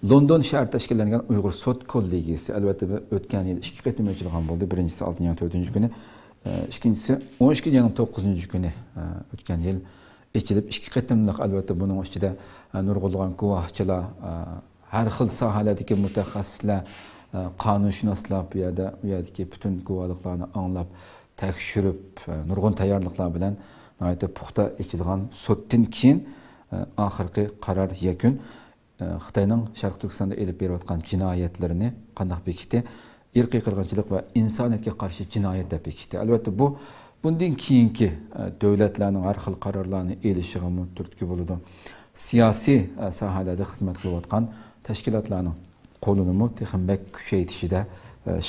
London shahri tashkillangan Uyg'ur sud kollegiyasi albatta o'tgan yil 2 qatim ochilgan bo'ldi. Birinchisi 6 ayning 4 kuni, ikkinchisi 12 ayning 9 kuni o'tgan yil ichilib 2 qatimliq albatta buning ichida nurg'ulg'an guvohchilar, har xil sohalardagi mutaxassislar, qonunshunoslar bu yerdagi butun guvohliklarni anglab, tekshirib, nurg'un tayyorliklar bilan nihoyatda puxta ichilgan suddan keyin oxirgi qaror yakun Xitoyning Sharq Turkistonda elib berayotgan jinoyatlarini qanday bekitdi, irqiy qirg'inchilik va insoniyatga qarshi jinoyat deb bekitdi. Albatta bu bundan keyingi davlatlarning har xil qarorlarni elishiga turtki bo'ladi. siyosiy sohalarda xizmat qilayotgan tashkilotlarning qo'lini texnik kuchaytirishida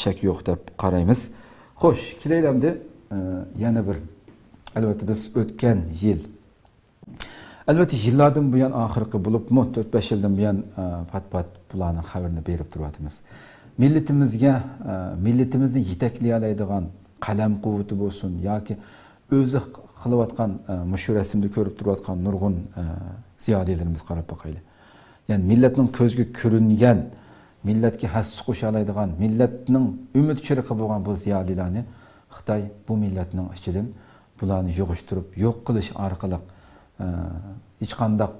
shak yo'q deb qaraymiz. Xo'sh, kelaylamda yana bir albatta biz o'tgan yil albatta yillardan buyon oxirgi bo'libmi 4-5 yildan buyon pat-pat bularning xabarini berib turyapmiz. Millatimizni yetaklay oladigan qalam quvvati bo'lsin yoki o'zi qilayotgan mushu rasmda ko'rib turayotgan nurg'un ziyodilarimiz qarab boqaylik. Ya'ni millatning ko'zga ko'ringan, millatga hassi qo'sha oladigan, millatning umid chiriqi bo'lgan bu ziyodilarni Xitoy bu millatning ichidan bularni yig'ishtirib, yo'q qilish orqali hech qanday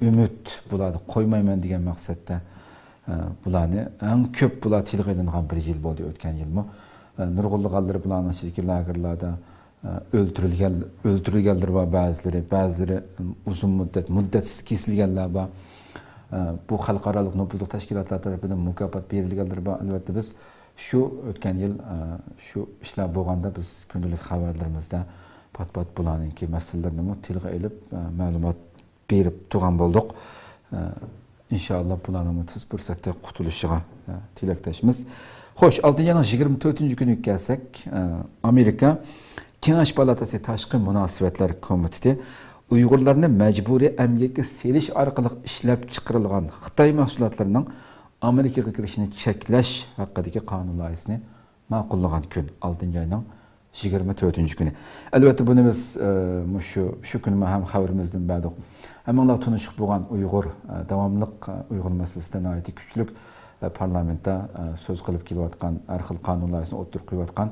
umid bularni qo'ymayman degan maqsadda bularni eng ko'p bular tilga ilingan bir yil bo'ldi o'tgan yilmi. Nurg'unliqlar bularning ichidagi lagerlarda öldürülgenler var bazıları uzun muddetsiz kesilgenler var. Bu halkaralık nobuluk teşkilatlar tarafından mükafat verilgenler var. Elbette biz şu ötken yıl şu işler boğanda biz günlük haberlerimizde pat-pat bulanınki meselelerini tilga elip malumat berip tuğan bulduk. İnşallah bulanımı tez fırsatda kutuluşuğa tilektaşımız. Hoş, 6. yanın 24. günü gelsek Amerika Kengash palatasi Tashqi munosabatlar komiteti Uyg'urlarni majburiy emgakka selish orqali ishlab chiqarilgan Xitoy mahsulotlarining Amerikaga kirishini cheklash haqidagi qonun loyihasini ma'qullagan kun 6-oyning 24-kuni. Albatta buni biz shu kun ham xabarimizdan ba'di hammalar tanishib bo'lgan Uyg'ur davomliq Uyg'ur masalasidan oid kuchli parlamentda so'z qilib kelayotgan har xil qonun loyihasini o'tirib qo'yayotgan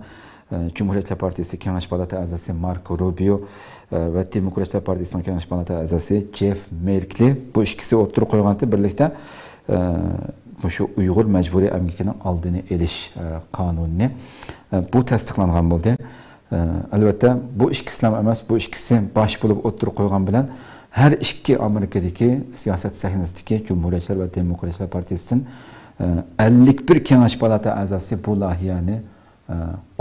Cumhuriyetçiler Partisi Kengash palata a'zosi Marco Rubio va Demokratlar Partisining Kengash palata a'zosi Jeff Merkli bu ikkisi o'tirib qo'yganda birlikda shu Uyg'ur majburiy emgakining oldini olish qonunini bu tasdiqlangan bo'ldi. Albatta bu ikkisi ham emas, bu ikkisi bosh bo'lib o'tirib qo'ygan bilan har ikki Amerikadagi siyosat sahnasidagi Cumhuriyetçiler va Demokratlar Partisining 51 Kengash palata a'zosi bu loyihani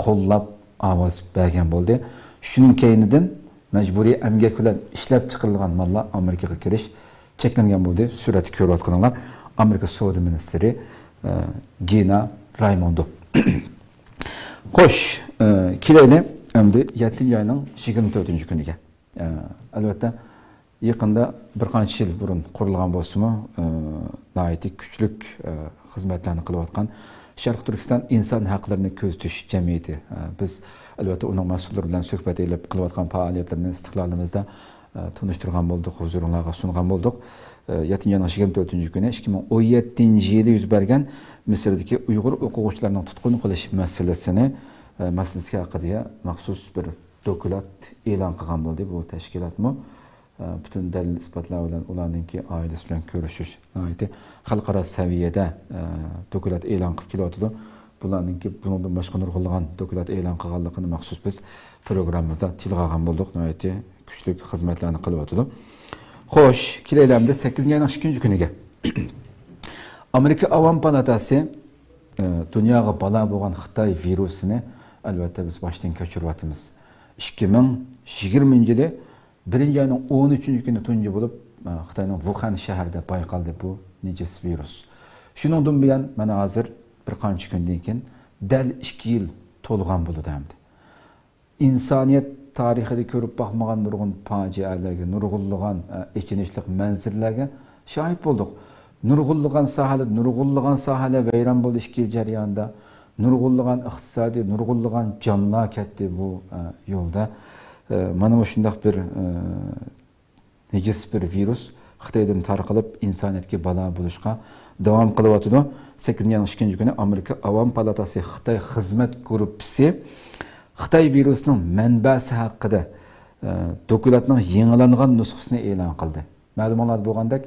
qo'llab ovoz bergan bo'ldi. Shuning keyinidan majburiy emgak bilan ishlab chiqarilgan mallar Amerikaga kirish cheklangan bo'ldi. Suratni ko'rayotganlar Amerika savdo ministri Gina Raimondo. Xo'sh, kelaylik endi 7-oyning 24-kuniga. Albatta yaqinda bir qancha yil burun qurilgan bo'lsa-mu, nihoyatda kuchli xizmatlarni qilayotgan Sharq Turkiston inson haqlarini ko'z tutish jamiyati. Biz albatta uning mas'ullari bilan suhbat elib qilayotgan faoliyatlarni istiqlolimizda tanishtirgan bo'ldik, huzuringizga sungan bo'ldik. 7-oyning 24-kuni 2017-yilda yuz bergan Misrdagi Uyg'ur o'quvchilarining tutqun qilish masalasi haqida maxsus bir dokument e'lon qilgan bo'ldi bu tashkilotmi. Bütün dalil isbotlar bilan ularningki oilasi bilan ko'rishish, xalqaro saviyada dokument e'lon qilib kelyapti. Bularningki bundan boshqa nurg'unlagan dokument e'lon qilganligini maxsus biz programmamizda tilga olgan bo'ldik. Nihoyatda kuchli xizmatlarni qilyapti. Xo'sh, kelaylamda 8-oyning 2-kuniga Amerika Avam palatasi dunyoga balo bo'lgan Xitoy virusini albatta biz boshdan kechiryapmiz. 2020-yili 1-oyning 13-kuni tunji bo'lib Xitoyning Wuhan shahrida payqaldi bu necis virus. Shuningdan buyon mana hozir bir qancha kundan keyin dal 2 yil to'lgan bo'ldi hamdi. İnsaniyat tarixida ko'rib baxmagan nurg'un fojialarga, nurg'unlagan ekinishlik manzillarga shohid bo'ldik. Nurg'unlagan sohalar vayron bo'ldi 2 yil jarayonida. Nurg'unlagan iqtisodiy, nurg'unlagan jonlar ketdi bu yo'lda. Mana shunday bir necis bir virus Xitoydan tarqalib insoniyatga balo bo'lishga davom qilyapti. 8-oyning 2-kuni Amerika Avam palatasi Xitoy xizmat guruhi Xitoy virusining manbasi haqida dokumentning yangilangan nusxasini e'lon qildi. Ma'lumotlar bo'lgandek,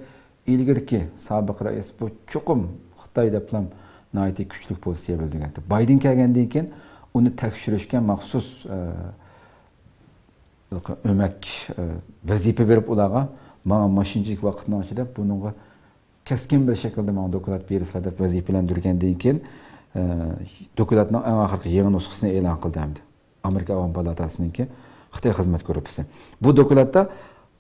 ilgirki sobiq rais bu cho'qim Xitoy deb ham nihoyatda kuchli pozitsiya bildirgan. Bayden kelgandan keyin uni tekshirishga maxsus ömek vazifa berib ularga mana mashinchilik vaqtning ichida buningga keskin bir shaklda mana dokument berislar deb vazifalantirgandan keyin dokumentning eng oxirgi yangi nusxasini e'lon qildi hamdi. Amerika Avam palatasiningki Xitoy xizmat guruhi. Bu dokumentda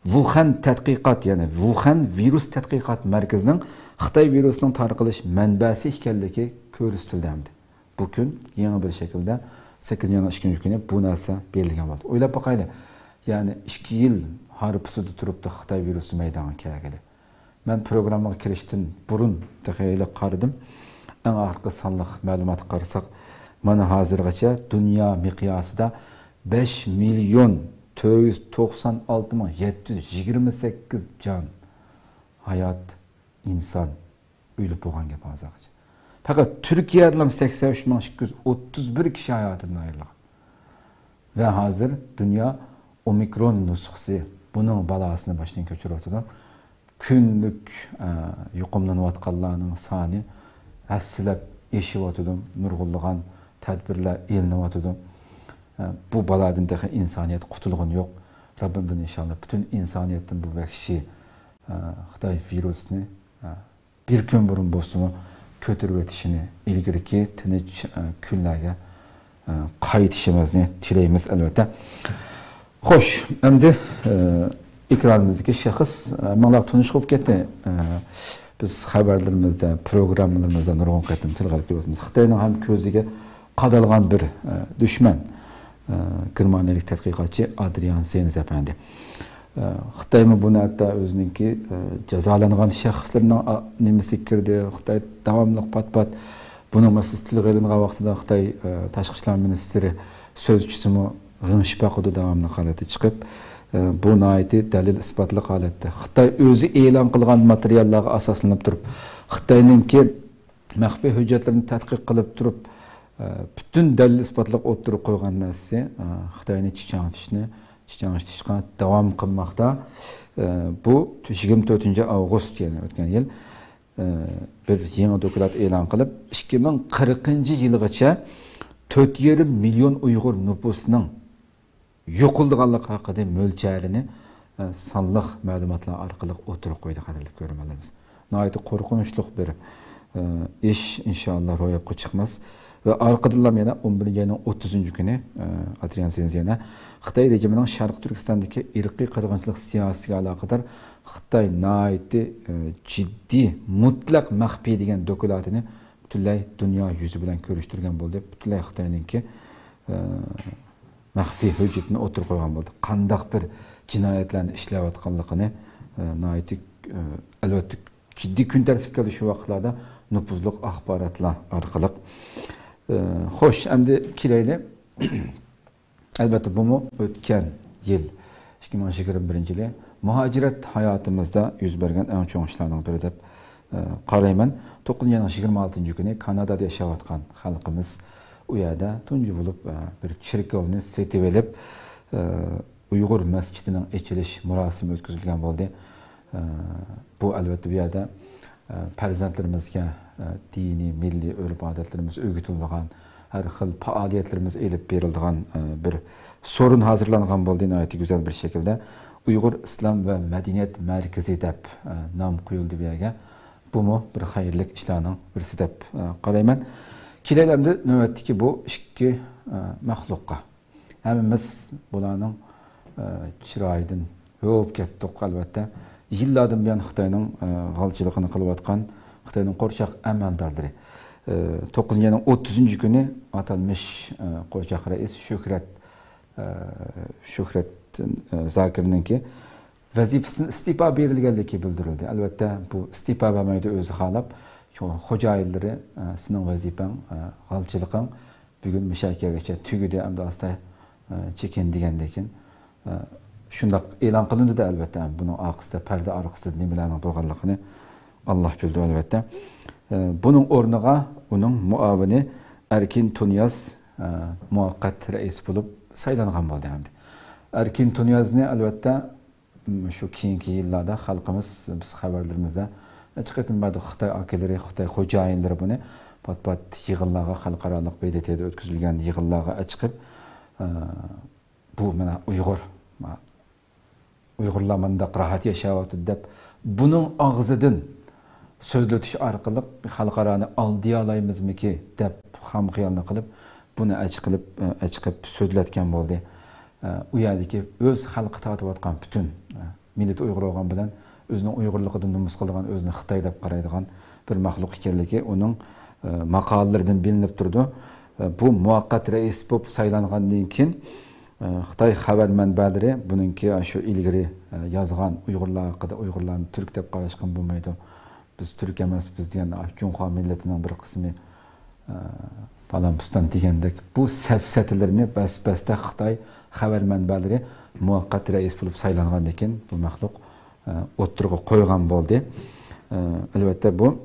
Wuhan tadqiqot, ya'ni Wuhan virus tadqiqot markazining Xitoy virusining tarqalish manbasi ekanligi ko'rsatildi. Bu kun yangi bir shaklda 8-2 kuni bu narsa berilgan bo'ldi. O'ylab boqaylik. Ya'ni 2 yil harpisida turibdi Xitoy virusi maydonga kelgani. Men programmaga kirishdan burun taxayli qaradim. Eng orqa sonliq ma'lumot qarasak, mana hozirgacha dunyo miqyosida 5 million 496.728 jon hayot inson o'lib bo'lgan gap hozirgacha. Faqat Turkiyada 83.231 kishi hayotini ayirgan. Ve hozir dunyo omikron nusxasi buning balasini boshdan kechiryapti. Kunlik yuqumlanayotganlarning soni aslab eshiyotidim, nurg'ulg'an tadbirlar elinyapti. Bu baladan da insaniyet qutulğun yok. Rabbimden inşallah bütün insaniyetin bu vahşi Xitoy virusini bir gün burun bosunu kötürüp etişini, ilgiriki tinch kunlarga qaytishimizni tilaymiz albatta. Xo'sh, endi ekranimizdagi shaxs menlar tunish bo'lib ketdi. Biz xabarlarimizda, programmalarımızda nurg'un qatim tilga olib kelamiz. Xitoyning ham ko'ziga qadalgan bir düşman. Germaniyalik tadqiqotchi Adrian Zenz efendi. Xitoy buni hatta o'zininki jazolangan shaxslarning nimasi kirdi. Xitoy davomli pat-pat buni siz tilga olingan vaqtida Xitoy tashqi ishlar ministri so'zchisi g'ingshpaqida davomli holatda chiqib, bu noiti dalil isbotli holatda. Xitoy o'zi e'lon qilgan materiallarga asoslanib turib, Xitoyninki maxfiy hujjatlarni tadqiq qilib turib, bütün dalil isbotlab o'ttirib qo'ygan narsa Xitoyni chichanishga davom qilmoqda. Bu 24 avgust ya'ni o'tgan yil bir yangi dokument e'lon qilib 2040-yilgacha 4,5 million Uyg'ur nufusining yo'qolganligi haqida mo'ljalini sonliq ma'lumotlar orqali o'tirib qo'ydi qadrli ko'ruvchilarimiz. Nihoyat qo'rqinchli bir ish inshaalloh ro'yobga chiqmas. Ve arkadan yana 11 ayının 30. günü Adrian Zenz yana Xitoy rejimining Sharq Turkistondagi irqiy qirg'inchilik siyosatiga aloqador Xitoy nihoyatda jiddiy mutlaq maxfiy degan dokumentini butunlay dunyo yuzi bilan ko'rishtirgan bo'ldi. Butunlay Xitoyninki maxfiy hujjatini o'tirib qo'ygan bo'ldi. Qandaq bir jinoyatlarni ishlayotganligini nihoyatda albatta jiddiy kun tartibga shu vaqtlarda nüfuzluq axborotlar orqali. Xo'sh, endi kelayli. Albatta bu o'tgan yil 2021-yili muhojirat hayotimizda yuz bergan eng chong ishlarning biri deb qarayman. 9-26 kuni Kanadada yashayotgan xalqimiz u yerda tunji bo'lib bir cherkovni setib olib Uyg'ur masjidining ochilish murosimi o'tkazilgan bo'ldi. Bu albatta bu yerda farzandlarimizga dini, milliy urf-odatlarimiz o'rgatilgan, har xil faoliyatlarimiz elib berilgan bir sorun hazırlangan bo'ldi. Nihoyat güzel bir şekilde Uyg'ur İslam ve Medeniyet Merkezi deb nom qo'yildi bu yerga. Bu bir xayrlik ishlarning birisi deb qarayman. Kelaylamda navbatdagi bu ikki maxluqqa hammamiz bularning chiroyidan yo'q ketdik albatta. Yillardan buyon Xitoyning g'alchiligini qilayotgan Xitoyning qo'rchoq amaldorlari 9-30 kuni atalmış qo'rchoq rais Shuhrat Zokirninki vazifasidan istifa berilganligi bildirildi. Albatta bu istifa bermaydi o'zi xohlab, shu xo'jayinlari sizning vazifang g'alchiliging bugun mushakagacha tugidi, endi asta chekin degandan shundoq e'lon qilindi da albatta buning orqasida parda orqasida nimalarning bo'lganligini Alloh bildi albatta. Buning o'rniga uning muavini Erkin Tunyaz muvaqqat rais bo'lib saylangan bo'ldi hamdi. Erkin Tunyazni albatta shu keyingi yillarda xalqimiz biz xabarlarimizda chiqatilmadi. Xitoy akalari, Xitoy xo'jayinlari buni pat-pat yig'inlarga, xalqaro BDT'da o'tkazilgan yig'inlarga chiqib bu mana Uyg'urlar mendaq rahat yashayapti deb buning og'zidan so'zlatish orqali xalqaroni aldiya olaymizmiki deb ham xiyolni qilib buni chiqib so'zlatgan bo'ldi. U yerdagi o'z xalqi tortayotgan bütün milleti Uyghur olgan bilen özünün Uygurluğundan numus kılgan, özünü Xitay dep qaraydigan bir mahluk ekanligi onun maqalalardan bilinip durdu. Bu muvaqqat reis bolup saylangandan keyin Xitay xabar manbalari bununki şu ilgiri yazgan Uygurlar haqida Uygurlarni Türk dep qarashgan bolmaydı. Biz Türk emas, biz degan Junxo milletinin bir kısmı falan bustan degandek bu safsatlarni bas-basda Xitay xabar manbalari muvaqqat reis bolup saylangandan keyin bu mahluk o'ttirga qo'ygan bo'ldi. Albatta bu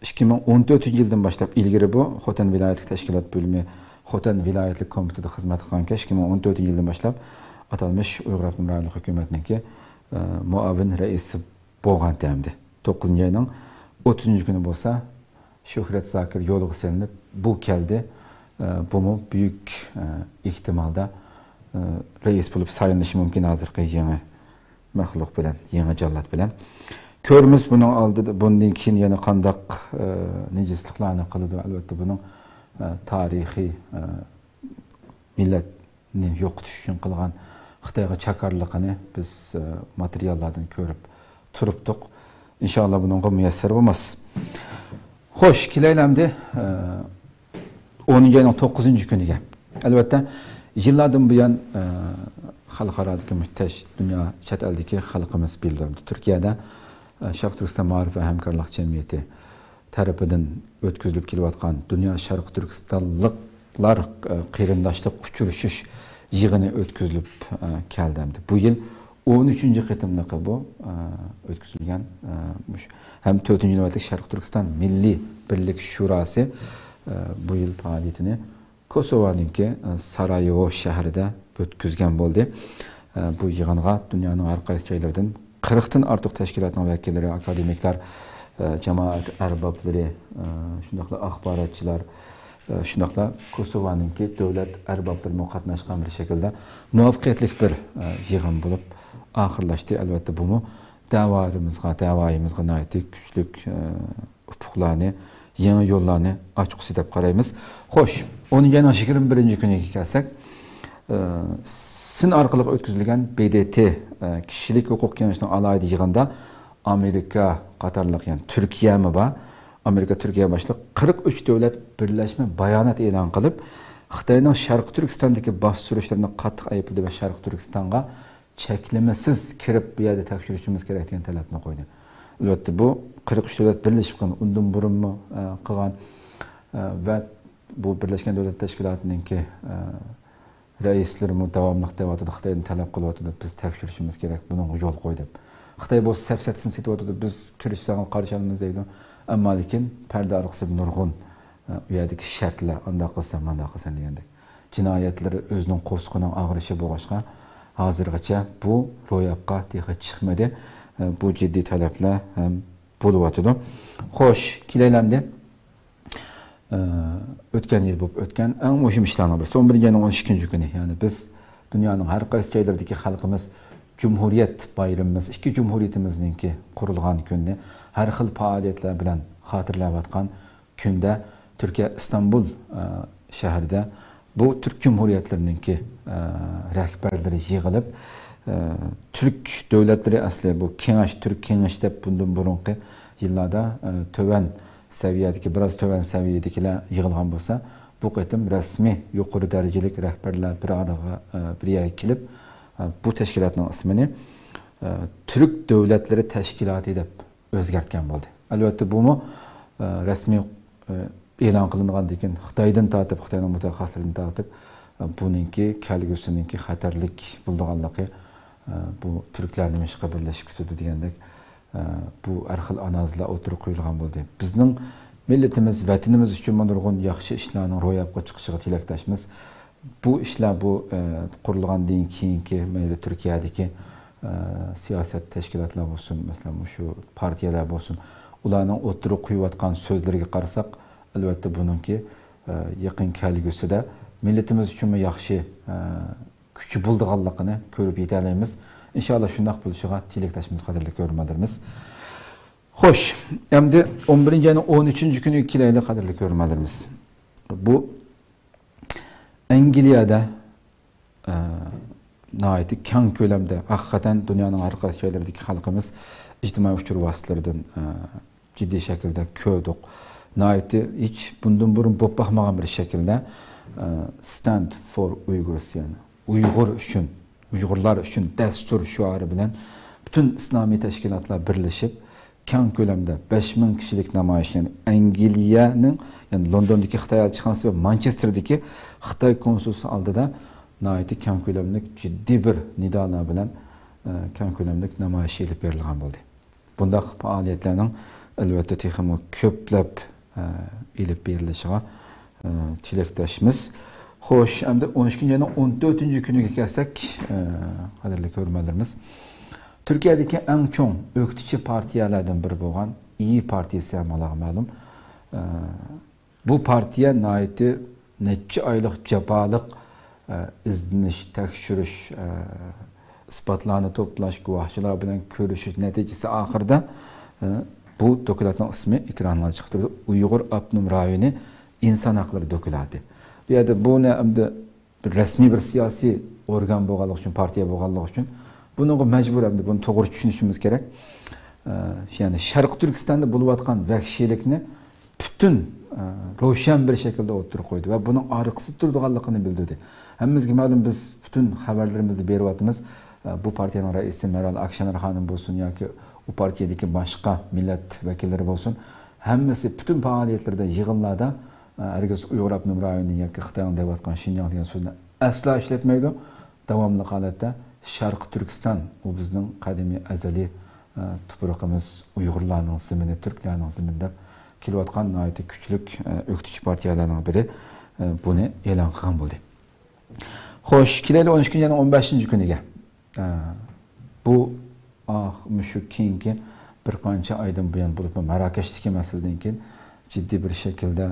2014 yildan boshlab ilgari bu Xotan viloyatlik tashkilot bo'limi Xotan viloyatlik komiteti xizmat qilgan 2014 yildan boshlab atalmış Uyg'ur Avtonom Rayonlik hukumatiniki muavin raisi bo'lgan temdi. 9-oyning 30-kuni bo'lsa Shuhrat Zakir yo'liga selinib bu keldi. Bu büyük ihtimalda reis bo'lib saylanishi mumkin hozirgi yangi mahluk bilen, yangi jallat bilen. Körümüz bunun aldı, bundan keyin yana qandaq nejisliklarni qildi. Albatta bunun tarihi milletni yo'qotish uchun qilgan Xitoyga chakarligini biz materiallardan ko'rib turibdik. İnşallah bununla müyesser olmaz. Xo'sh, kelaylamdi 10-oyning 9-kuniga. Albatta yillardan buyon xalqaradagi muhtaç dünya chet eldagi xalqimiz bildirildi. Turkiyada Sharq Turkiston Ma'rif va hamkorlik jamiyati tarafidan o'tkazilib kelayotgan Dünya Sharq Turkistonliklar qarindoshlik uchrashish yig'ini o'tkazilib keldi. Bu yil 13-qitimliqi bu o'tkazilgan hem 4-navbatlik Sharq Turkiston Milliy Birlik Shurasi bu yil faoliyatini Kosova'nınki Sarajevo shahrida o'tkazgan bo'ldi. Bu yig'inga dunyoning har qaysi joylaridan 40 dan ortiq tashkilotning vakillari, akademiklar, jamoat arboblari, shundaqla axborotchilar, shundaqla Kosova'nınki davlat arboblari qatnashgan bir shaklda muvaffaqiyatli bir yig'in bo'lib oxirlashdi. Albatta bu davoyimizga nihoyatda kuchli ufuqlarni, yangi yo'llarni ochqisi deb qaraymiz. Xo'sh, 21-kuniga kelsak, Sin orqali o'tkazilgan BDT kishilik huquq kengashining alohida yig'inida Amerika qatorliq, ya'ni Turkiyami va Amerika Turkiya boshliq 43 davlat birlashma bayonot e'lon qilib, Xitoyning Sharq Turkistondagi bostirishlarni qattiq aybladi va Sharq Turkistonga cheklimasiz kirib bu yerda tekshirishimiz kerak degan talabni qo'ydi. Albatta bu 43 davlat birlashib qilgan, undan burunmi qilgan va bu Birleşken Devletler Teşkilatı'nınki reislerimiz davamlıq devatı da Xitay'ın talep kılıvatı da biz tekşirişimiz gerek, bunun yol koyduk. Xitay bu sefsetsin situatı da biz Türkistan'a karşılığımız deydi. Ama lakin perde arqısı nurgun üyedeki şartlar, anda qılsan deyendik. Cinayetleri özünün qo'sqının ağırışı boğaşqa, hazırgacha bu ro'yobga texi chiqmadi. Bu ciddi talepler buluvatıdı. Xo'sh, kelaylamdi. Ötken yıl bo'lib o'tgan eng muhim ishlarning biri 11-12-kuni, ya'ni biz dunyoning har qaysi joylaridagi xalqimiz Cumhuriyet bayramımız, iki cumhuriyetimizningki qurilgan kunni har xil faoliyatlar bilan xotirlayotgan kunda Türkiye İstanbul shahrida bu Türk Cumhuriyetlarininki rahbarlari yig'ilib Türk davlatlari asli bu kengash, Türk kengash deb bundan burunqi yillarda töven seviyedeki, biraz töven seviyedekiler yığılgan bolsa, bu qitim rasmi yuqori darajalik rahbarlar bir araya kelib bu tashkilotning ismini Türk Devletleri Teşkilatı deb o'zgartgan bo'ldi. Albatta bu rasmiy e'lon qilingandan keyin Xitoydan tortib, Xitoyning mutaxassislaridan tortib buningki kelgusininki xatarlik bo'lganligi bu Türklarni mishqa birlashib ketdi degandek bu har xil analizlar o'tirib qo'yilgan bo'ldi. Bizning milletimiz, vatanimiz uchun nurg'un yaxshi ishlarning ro'yobga chiqishiga tilakdoshmiz. Bu ishlar bu qurilgandan keyingi mayli Turkiyadagi siyosat tashkilotlar bo'lsin, masalan shu partiyalar bo'lsin, ularning o'tirib qo'yayotgan so'zlariga qarasak, albatta buningki yaqin kelgusida milletimiz uchun yaxshi kuchi bo'lganligini ko'rib yetalaymiz. İnşallah şundaq bo'lishiga tilakdoshimiz, qadrli ko'rmalarimiz. Xo'sh, endi 11-oyning 13-kuni kelayli qadrli ko'rmalarimiz. Bu Angliyada nayeti keng ko'lamda hakikaten dünyanın har qaysi joylaridagi xalqimiz ijtimoiy uçur vasıtalardan ciddi şekilde köydük. Nayeti hiç bundan burun bo'lib baxmagan bir şekilde Stand for Uyghurs yani Uyghur üçün, Uyg'urlar üçün dastur şuarı bilen bütün İslami teşkilatlar birleşip keng ko'lamda 5000 kişilik namoyish yani Angliyaning yani Londondagi Xitoy elchixonasi ve Manchester'dagi Xitoy konsulsi oldida nayeti keng ko'lamli ciddi bir nidolar bilan keng ko'lamli namoyish elib berilgan bo'ldi. Bundaq faoliyatlarning albatta texmo ko'plab elib berilishiga tilakdoshmiz. Xo'sh, endi 12-yilning 14-kuniga kelsak, qadrli ko'ruvchilarimiz, Türkiye'deki en çok öktüçü partiyalardan biri bo'lgan İyi Partisi amalığa malum. Bu partiye naiti neçe aylık cepalık izleniş, tekşürüş, ispatlarını toplaş, guahçılar bilen görüşüş neticesi ahırda bu dokülatın ismi ekranına çıktı. Uyghur Abnum Rayoni İnsan Hakları Dokülati. Yani bu ne resmi bir siyasi organ bo'lganligi uchun, partiya bo'lganligi uchun bunu mecbur hem de bunu doğru düşünüşümüz gerek. Yani Şarkı Türkistan'da buluvatkan vahşilikni bütün roşan bir şekilde oturup koydu ve bunun arıqsız durduğanlığını bildirdi. Hemimizge malum biz bütün haberlerimizi berivatımız bu partiyanın reisi Meral Akşener Hanım olsun ya ki o partiyadaki başka milletvekilleri olsun. Hemmesi bütün faaliyetlerde yığınlarda herkes Uyghur Abnum Rayoni ya ki Xitay'ın devatkan Şinjan diyen sözünü asla işletmeydi. Devamlı halette Şarkı Türkistan o bizning qadimiy azali tuproqimiz Uyg'urlarning zimini, Türklarning zimida kelayotgan nihoyatda kuchlik o'qituvchi partiyalarning biri buni e'lon qilgan bo'ldi. Xo'sh, kelayli 12-yilning 15-kuniga bu mushu keyingi bir qancha oydan buyon bo'lib Marokashdagi masaladan keyin ciddi bir şekilde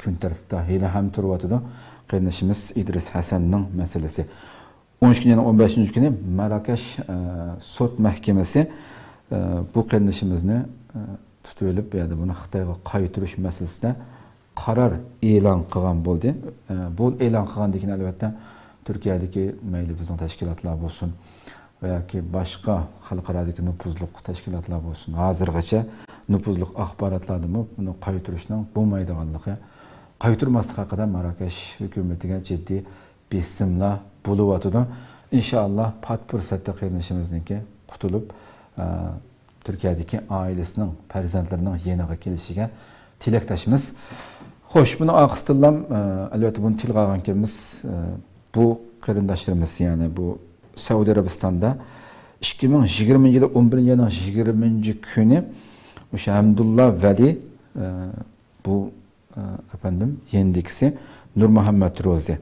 kun tartibda hali ham turyotidi. Qarindoshimiz İdris Hasanning masalasi. 12-yilning 15-kuni Marokash sud mahkamasi bu qarindoshimizni tutib olib, yani buni Xitoyga qaytarish masalasida qaror e'lon qilgan bo'ldi. Bu e'lon qilgandan keyin albatta Turkiyadagi mayli bizning tashkilotlar bo'lsin va yoki boshqa xalqarodagi nufuzli tashkilotlar bo'lsin, hozirgacha nufuzli axborotlarni buni qaytarishning bo'lmaydiganligi, qaytarmaslik haqida Marokash hukumatiga jiddiy besimlar buluvatıda. İnşallah pat fırsatda qarindoshimizniki qutulib Türkiye'deki ailesinin, farzandlarının yeniga kelishiga tilakdoshmiz. Xo'sh, buni aqistillam albatta buni tilga olganimiz bu qarindoshlarimiz yani bu Saudiya Arabistan'da 2020 yılı 11-yilning 20-kuni o'sha Hamdullah Vali bu efendim yendikisi Nur Muhammed Rozi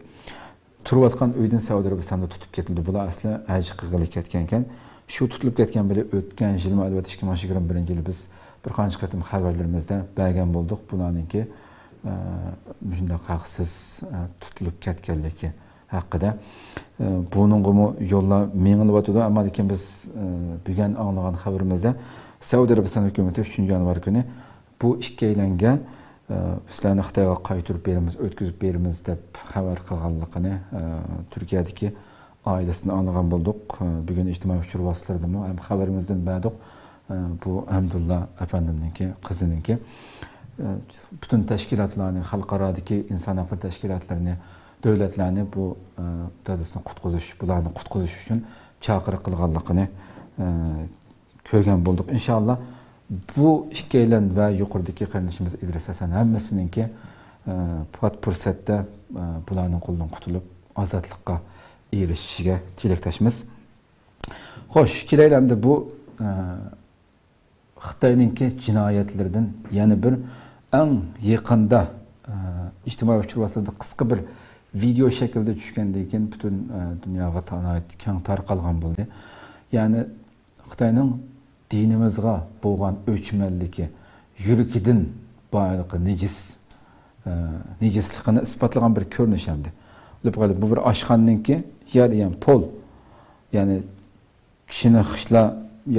turayotgan uydan Saudiya Arabistan'da tutup ketildi. Bular asli haj qilg'ili ketgan. Shu tutilib ketgan bile o'tgan yil albatta 2021 yil biz bir qancha qatim xabarlarimizda bergan bo'ldik. Bularninki shunday haqsiz tutilib ketganligi haqida. Buningmi yo'llar mengilyotdi, ammo lekin biz bugun anglagan xabarimizda Saudiya Arabiston hukumati 3-yanvar kuni bu ikki aylanga bizlarni Xitoyga qaytarib beramiz, o'tkazib beramiz deb xabar qilganligini Turkiyadagi ailesini anglagan bo'ldik. Bugun ijtimoiy uçur vasıtalarida ham xabarimizdan berdik. Bu Hamdullah efendimninki, qizininki bütün tashkilotlarni, xalqarodagi inson huquq tashkilotlarini, davlatlarni bu dadasini qutqizish, bularni qutqizish uchun chaqiriq qilganligini ko'rgan bo'ldik. Inshaalloh bu ikkilan va yuqoridagi qarindoshimiz İdris Hasan hammasininki pat fursatda bularning qo'ldan qutulib ozodlikqa erishishiga tilakdoshmiz. Xo'sh, kelaylamda bu Xitoyninki jinoyatlaridan yana bir eng yaqinda ijtimoiy uçur vasıtalarida qisqa bir video shaklida tushgandan keyin butun dunyoga keng tarqalgan bo'ldi. Ya'ni Xitoyning dinimizga bo'lgan o'chmanligi, yurikidan boyliqi nejisligini isbotlagan bir ko'rinish hamdi. Bu bir oshxonaniki yani pol, yani kishini xishla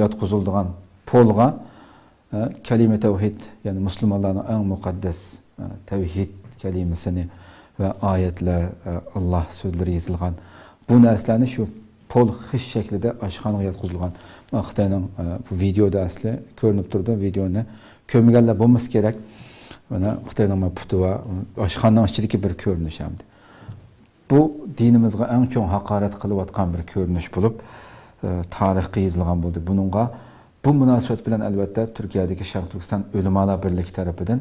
yotqizilgan polga kalima tavhid, yani musulmonlarning eng muqaddas tavhid kalimasini ve ayetler Allah sözleri yazılgan bu narsalarni shu pol xish şeklinde aşxanaga yatqizilgan. Xitoyning bu videoda asli ko'rinib turdi. Videoni ko'rmaganlar bo'lmasa kerak. Mana Xitoyning puti va aşxananing ichidagi bir ko'rinish hamdi. Bu dinimizga eng cho'ng haqorat qilayotgan bir ko'rinish bo'lib, tarixga yozilgan bo'ldi. Buningga bu munosabat bilan albatta Turkiyadagi Sharq Turkiston Ulamolar birligi tarafidan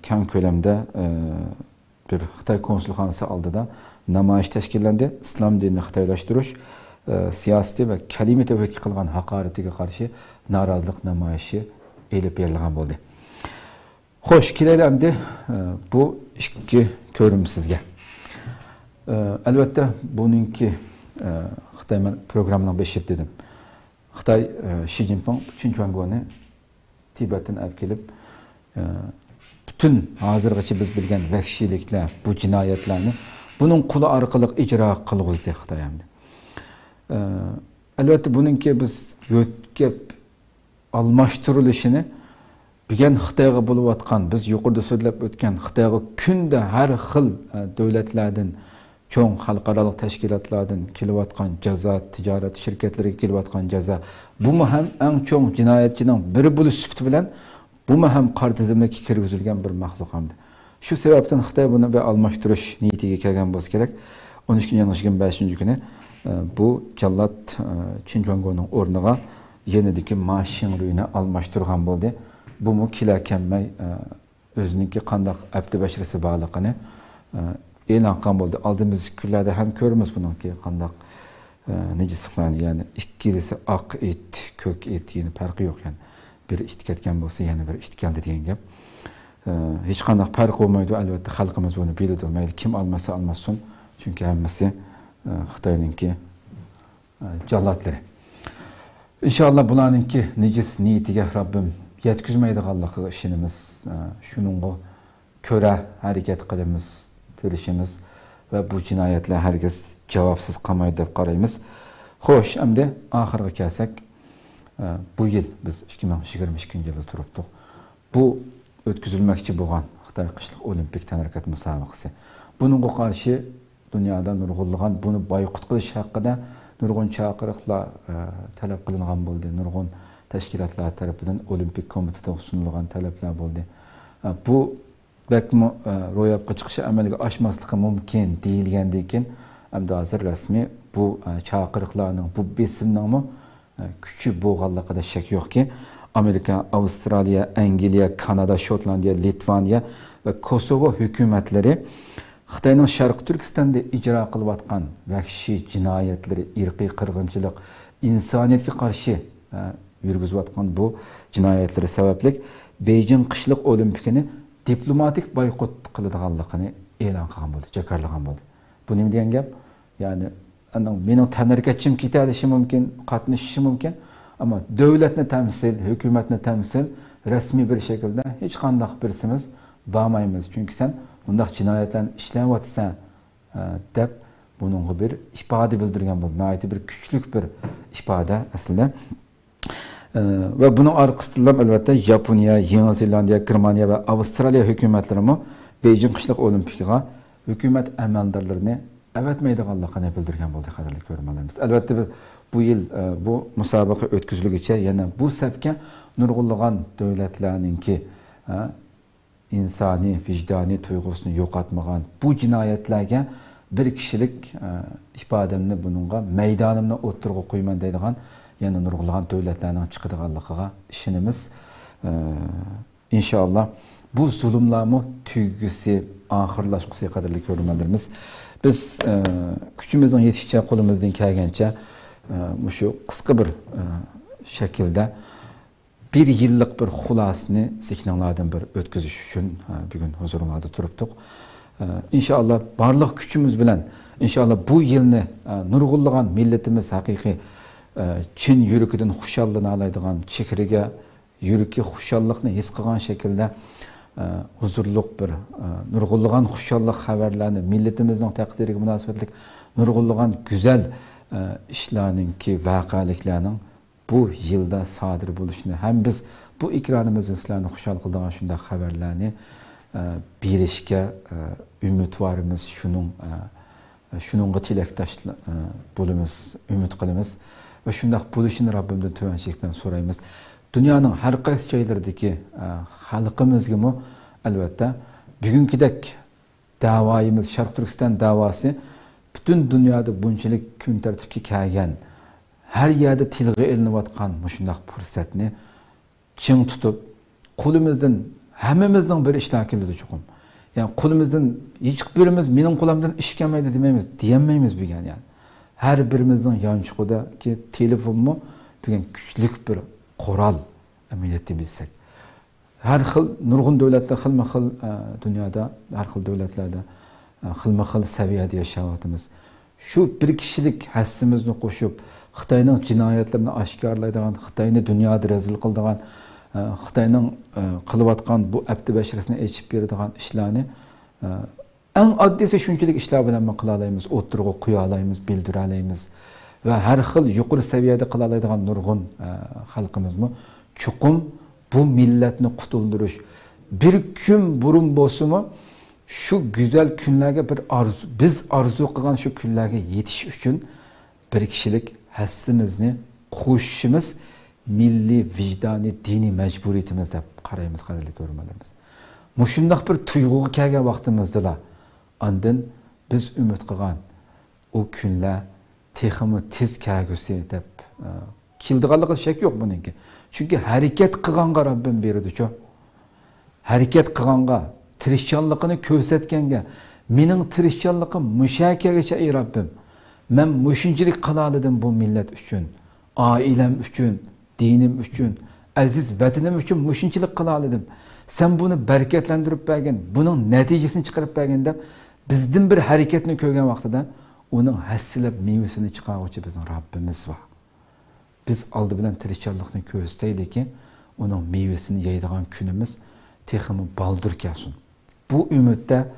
keng ko'lamda bir Xitoy konsulxonasi oldida namoyish tashkillandi. Islom dinini xitoylashtirish siyosiy va kalima tavhidga qilgan haqoratiga qarshi norozilik namoyishi elib berilgan bo'ldi. Xo'sh, kelaylik bu ikki ko'rim sizga. Albatta buningki Xitoy programmaning 5 dedim. Xitoy Xi Jinping Xinjiangni Tibetdan olib kelib, bütün hozirgacha biz bilgan vahshiyliklar, bu jinoyatlarni bunun quli orqali ijro qilg'izdi Xitoy hamda. Albatta buningki biz yo'tkab almashtirilishini bugun Xitoyga bo'layotgan, biz yuqorida so'zlab o'tgan Xitoyga kunda har xil davlatlardan, cho'ng xalqaro tashkilotlardan kelayotgan jazo, tijorat shirkatlariga kelayotgan jazo, bu ham eng cho'ng jinoyatchining biri bo'lish sifati bilan bu ham qor tizimiga kirgizilgan bir maxluq hamdi. Shu sababdan Xitoy buni bir almashtirish niyatiga kelgan bo'lsa kerak. 12-25 kuni bu Jallat Xinjiangning o'rniga yenidagi mashin ruyini almashtirgan bo'ldi. Bu mu kilakanmay o'zininki qandaq abdi bashrisi bog'liqini e'lon qilgan bo'ldi. Oldimizgi kunlarda ham ko'ramiz buningki qandaq nejisliklarni, ya'ni ikkisi oq et, ko'k et, yani farqi yo'q yani. Bir it ketgan bo'lsa, yana bir it keldi degan gap. Hech qanday farq bo'lmaydi, albatta xalqimiz buni biladi. Mayli kim olmasa olmasin, chunki hammasi Xitoyninki jallotlari. İnşallah bularninki nejis niyatiga Rabbim yetkazmaydiganligiga ishonamiz. Shuningga ko'ra harakat qilamiz, tirishimiz va bu jinoyatlar hargiz javobsiz qolmaydi deb qaraymiz. Xo'sh, endi oxirga kelsak, bu yil biz 2022-yilda turibdik. Bu o'tkazilmoqchi bo'lgan Xitoy qishliq olimpik tanarakat musobaqasi. Buningga qarshi dunyoda nurg'unlagan buni boyqut qilish haqida nurg'un chaqiriqlar talab qilingan bo'ldi. Nurg'un tashkilotlar tomonidan olimpik komitetiga sunilgan talablar bo'ldi. Bu bakmo ro'yobga chiqishi amalga oshmasligi mumkin deyilgandan keyin endi hozir rasmiy bu chaqiriqlarning, bu besimning kuchi bo'lganligida shak yo'qki, Amerika, Avstraliya, Angliya, Kanada, Shotlandiya, Litvaniya va Kosovo hukumatlari Xitoyning Sharq Turkistonda ijro qilayotgan vahshiy jinoyatlari, irqiy qirg'inchilik, insoniyatga qarshi yurgizayotgan bu jinoyatlari sababli Beijing qishliq olimpikini diplomatik boykot qiladiganligini e'lon qilgan bo'ldi, jakarlagan bo'ldi. Bu nima degan gap? Ya'ni mening tanarkatchim ketalishi mumkin, qatnashishi mumkin, ama davlatni temsil, hukumatni temsil rasmiy bir şekilde hech qanday birsimiz bormaymiz. Chunki sen bundaq jinoyatlarni ishlayapsan deb buningga bir ifoda bildirgan bo'ldi. Nihoyatda bir kuchli bir ifoda aslida. Ve bunun arkasında elbette Japonya, Yeni Zelandiya, Germaniya ve Avustraliya hukumatlari Beijing qishliq olimpiyaga hukumat amaldorlarini avatmaydiganligini bildirgan bo'ldi, qadrli ko'ruvchilarimiz. Albatta bu yil bu musobaqa o'tkazilguncha yana bu safga nurg'unlagan davlatlarningki insoniy, vijdoniy tuyg'usini yo'qotmagan bu jinoyatlarga bir kishilik ifodamni buningga maydonimni o'ttirg'a qo'yman deydigan yana nurg'unlagan davlatlarning chiqadiganligiga ishonamiz. İnşallah bu zulmlarni tugisi oxirlashgusi, qadrli ko'ruvchilarimiz. Biz kuchimizning yetishicha, qo'limizdan kelgancha şu qisqa bir şekilde bir yıllık bir xulasını zihnlardan bir ötkizish uchun bugün huzurlarda turibdik. İnşallah barliq kuchimiz bilan inşallah bu yilni nurg'unlagan millatimiz haqiqiy chin yuragidan xushallikni oladigan, chehriga yuragi xushallikni his qilgan shaklda huzurliq bir nurg'unlagan xushallik xabarlarni millatimizning taqdiriga munosabatlik nurg'unlagan go'zal ishlarninki voqeliklarning bu yilda sodir bo'lishini ham biz bu ekranimizda sizlarni xushal qiladigan shunday xabarlarni berishga umidvorimiz. Shuning shuningga tilakdosh bo'lamiz, umid qilamiz va shunday bo'lishini Rabbimdan tuvanchilik bilan so'raymiz. Dunyoning har qaysi joylaridagi xalqimizga mu albatta bugünkidek davoyimiz, Sharq Turkiston davosi butun dunyoda bunchalik kun tartibga kelgan, her yerde tilga ilinayotgan shunday fursatni ching tutib, qo'limizdan hammamizning bir ishtirokida chuqum. Yani qo'limizdan hech birimiz mening qo'limdan ish kelmaydi demaymiz, deyolmaymiz bugan yani. Her birimizning yonchiqidagi telefonmi bugan kuchli bir qoral amaliyotni bilsak. Her xil nurg'un davlatlar xilma-xil dunyoda, har xil davlatlarda xilma-xil saviyada yashayapmiz. Shu bir kishilik hassimizni qo'shib, Xitoyning jinoyatlarini oshkorlaydigan, Xitoyni dunyoda rezil qiladigan, Xitoyning qilayotgan bu abdi basharasini aytib beradigan ishlarni eng oddiysi shunchalik ishlar bilan qila olamiz, o'tirg'i qo'ya olamiz, bildira olamiz va har xil yuqori saviyada qila oladigan nurg'un xalqimizmi chuqum bu millatni qutuldirish bir kun burun bo'lsa-mu şu güzel kunlarga bir arzu, biz arzu qilgan şu kunlarga yetish uchun bir kishilik hassimizni qo'shishimiz milliy, vijdoniy, diniy majburiyatimiz deb qaraymiz, qadrli ko'rganlarimiz. Mushundaq bir tuyg'uga kelgan vaqtimizda ondan biz umid qilgan o kunlar texmi tez kelgusi deb keldiganligiga shak yo'q buningki. Chunki harakat qilganga Rabbim berdi-ku. Harakat qilganga, tirishchanligini ko'rsatganga, mening tirishchanligim mushakagacha ey Rabbim. Men mushunchilik qila oldim bu millat uchun, oilam uchun, dinim uchun, aziz vatanim uchun mushunchilik qila oldim. Sen bunu bereketlendirib bergan, bunun natijasini chiqarib bergan deb bizdan bir harakatni ko'rgan vaqtida uning hassilab mevasini chiqaruvchi bizning Rabbimiz var. Biz aldı bilan tirishchanlikni ko'rsataylikki, uning mevasini yeydigan kunimiz texmi baldur kelsin. Bu umidda,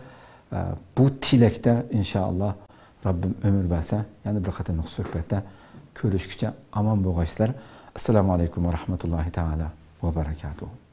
bu tilakda inşallah Rabbim ömür verse, yani bir qatimliq suhbatda ko'rishguncha aman bo'lg'aysizlar. Assalomu alaykum va rahmatullohi taala va barakatuh.